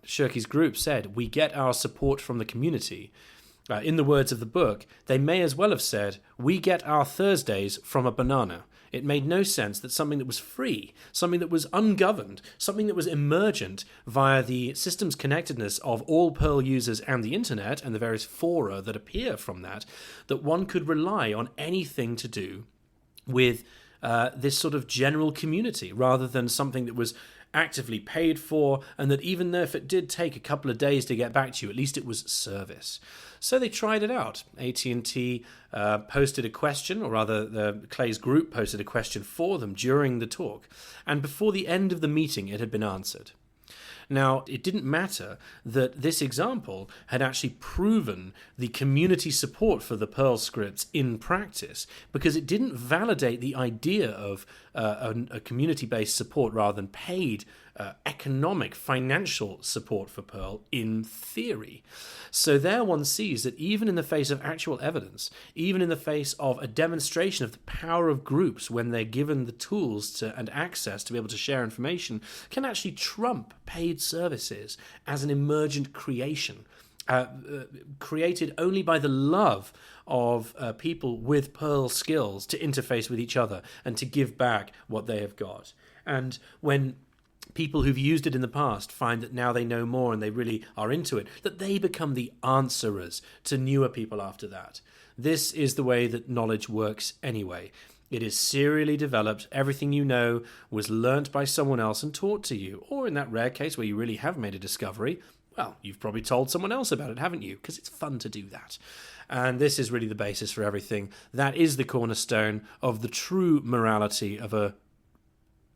Shirky's group said, we get our support from the community, in the words of the book, they may as well have said, we get our Thursdays from a banana. It made no sense that something that was free, something that was ungoverned, something that was emergent via the systems connectedness of all Perl users and the internet and the various fora that appear from that one could rely on anything to do with this sort of general community rather than something that was actively paid for, and that even though if it did take a couple of days to get back to you, at least it was service. So they tried it out. AT&T posted a question, or rather Clay's group posted a question for them during the talk, and before the end of the meeting it had been answered. Now, it didn't matter that this example had actually proven the community support for the Perl scripts in practice, because it didn't validate the idea of a community-based support rather than paid economic, financial support for Perl in theory. So there one sees that even in the face of actual evidence, even in the face of a demonstration of the power of groups when they're given the tools and access to be able to share information, can actually trump paid services as an emergent creation. Created only by the love of people with Perl skills to interface with each other and to give back what they have got. And when people who've used it in the past find that now they know more and they really are into it, that they become the answerers to newer people after that. This is the way that knowledge works anyway. It is serially developed. Everything you know was learnt by someone else and taught to you. Or in that rare case where you really have made a discovery, well, you've probably told someone else about it, haven't you? Because it's fun to do that. And this is really the basis for everything. That is the cornerstone of the true morality of a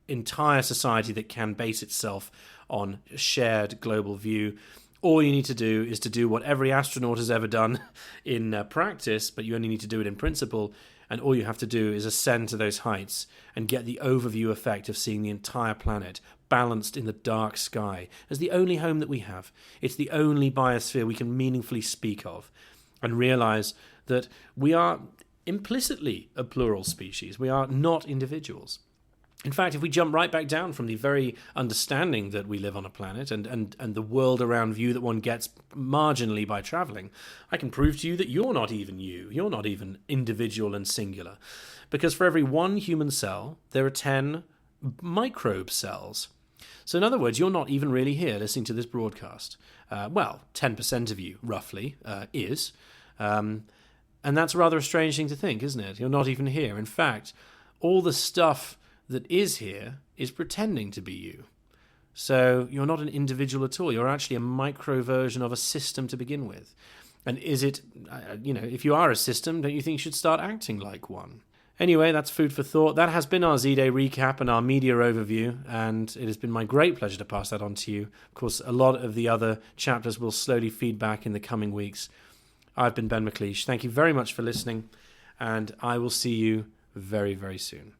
entire society that can base itself on a shared global view. All you need to do is to do what every astronaut has ever done in practice, but you only need to do it in principle. And all you have to do is ascend to those heights and get the overview effect of seeing the entire planet balanced in the dark sky as the only home that we have. It's the only biosphere we can meaningfully speak of, and realize that we are implicitly a plural species. We are not individuals. In fact, if we jump right back down from the very understanding that we live on a planet and the world around view that one gets marginally by traveling, I can prove to you that you're not even you. You're not even individual and singular. Because for every one human cell, there are 10 microbe cells. So in other words, you're not even really here listening to this broadcast. 10% of you, roughly, is. And that's rather a strange thing to think, isn't it? You're not even here. In fact, all the stuff that is here is pretending to be you. So you're not an individual at all. You're actually a micro version of a system to begin with. And is it, if you are a system, don't you think you should start acting like one? Anyway, that's food for thought. That has been our Z-Day recap and our media overview, and it has been my great pleasure to pass that on to you. Of course, a lot of the other chapters will slowly feed back in the coming weeks. I've been Ben McLeish. Thank you very much for listening, and I will see you very, very soon.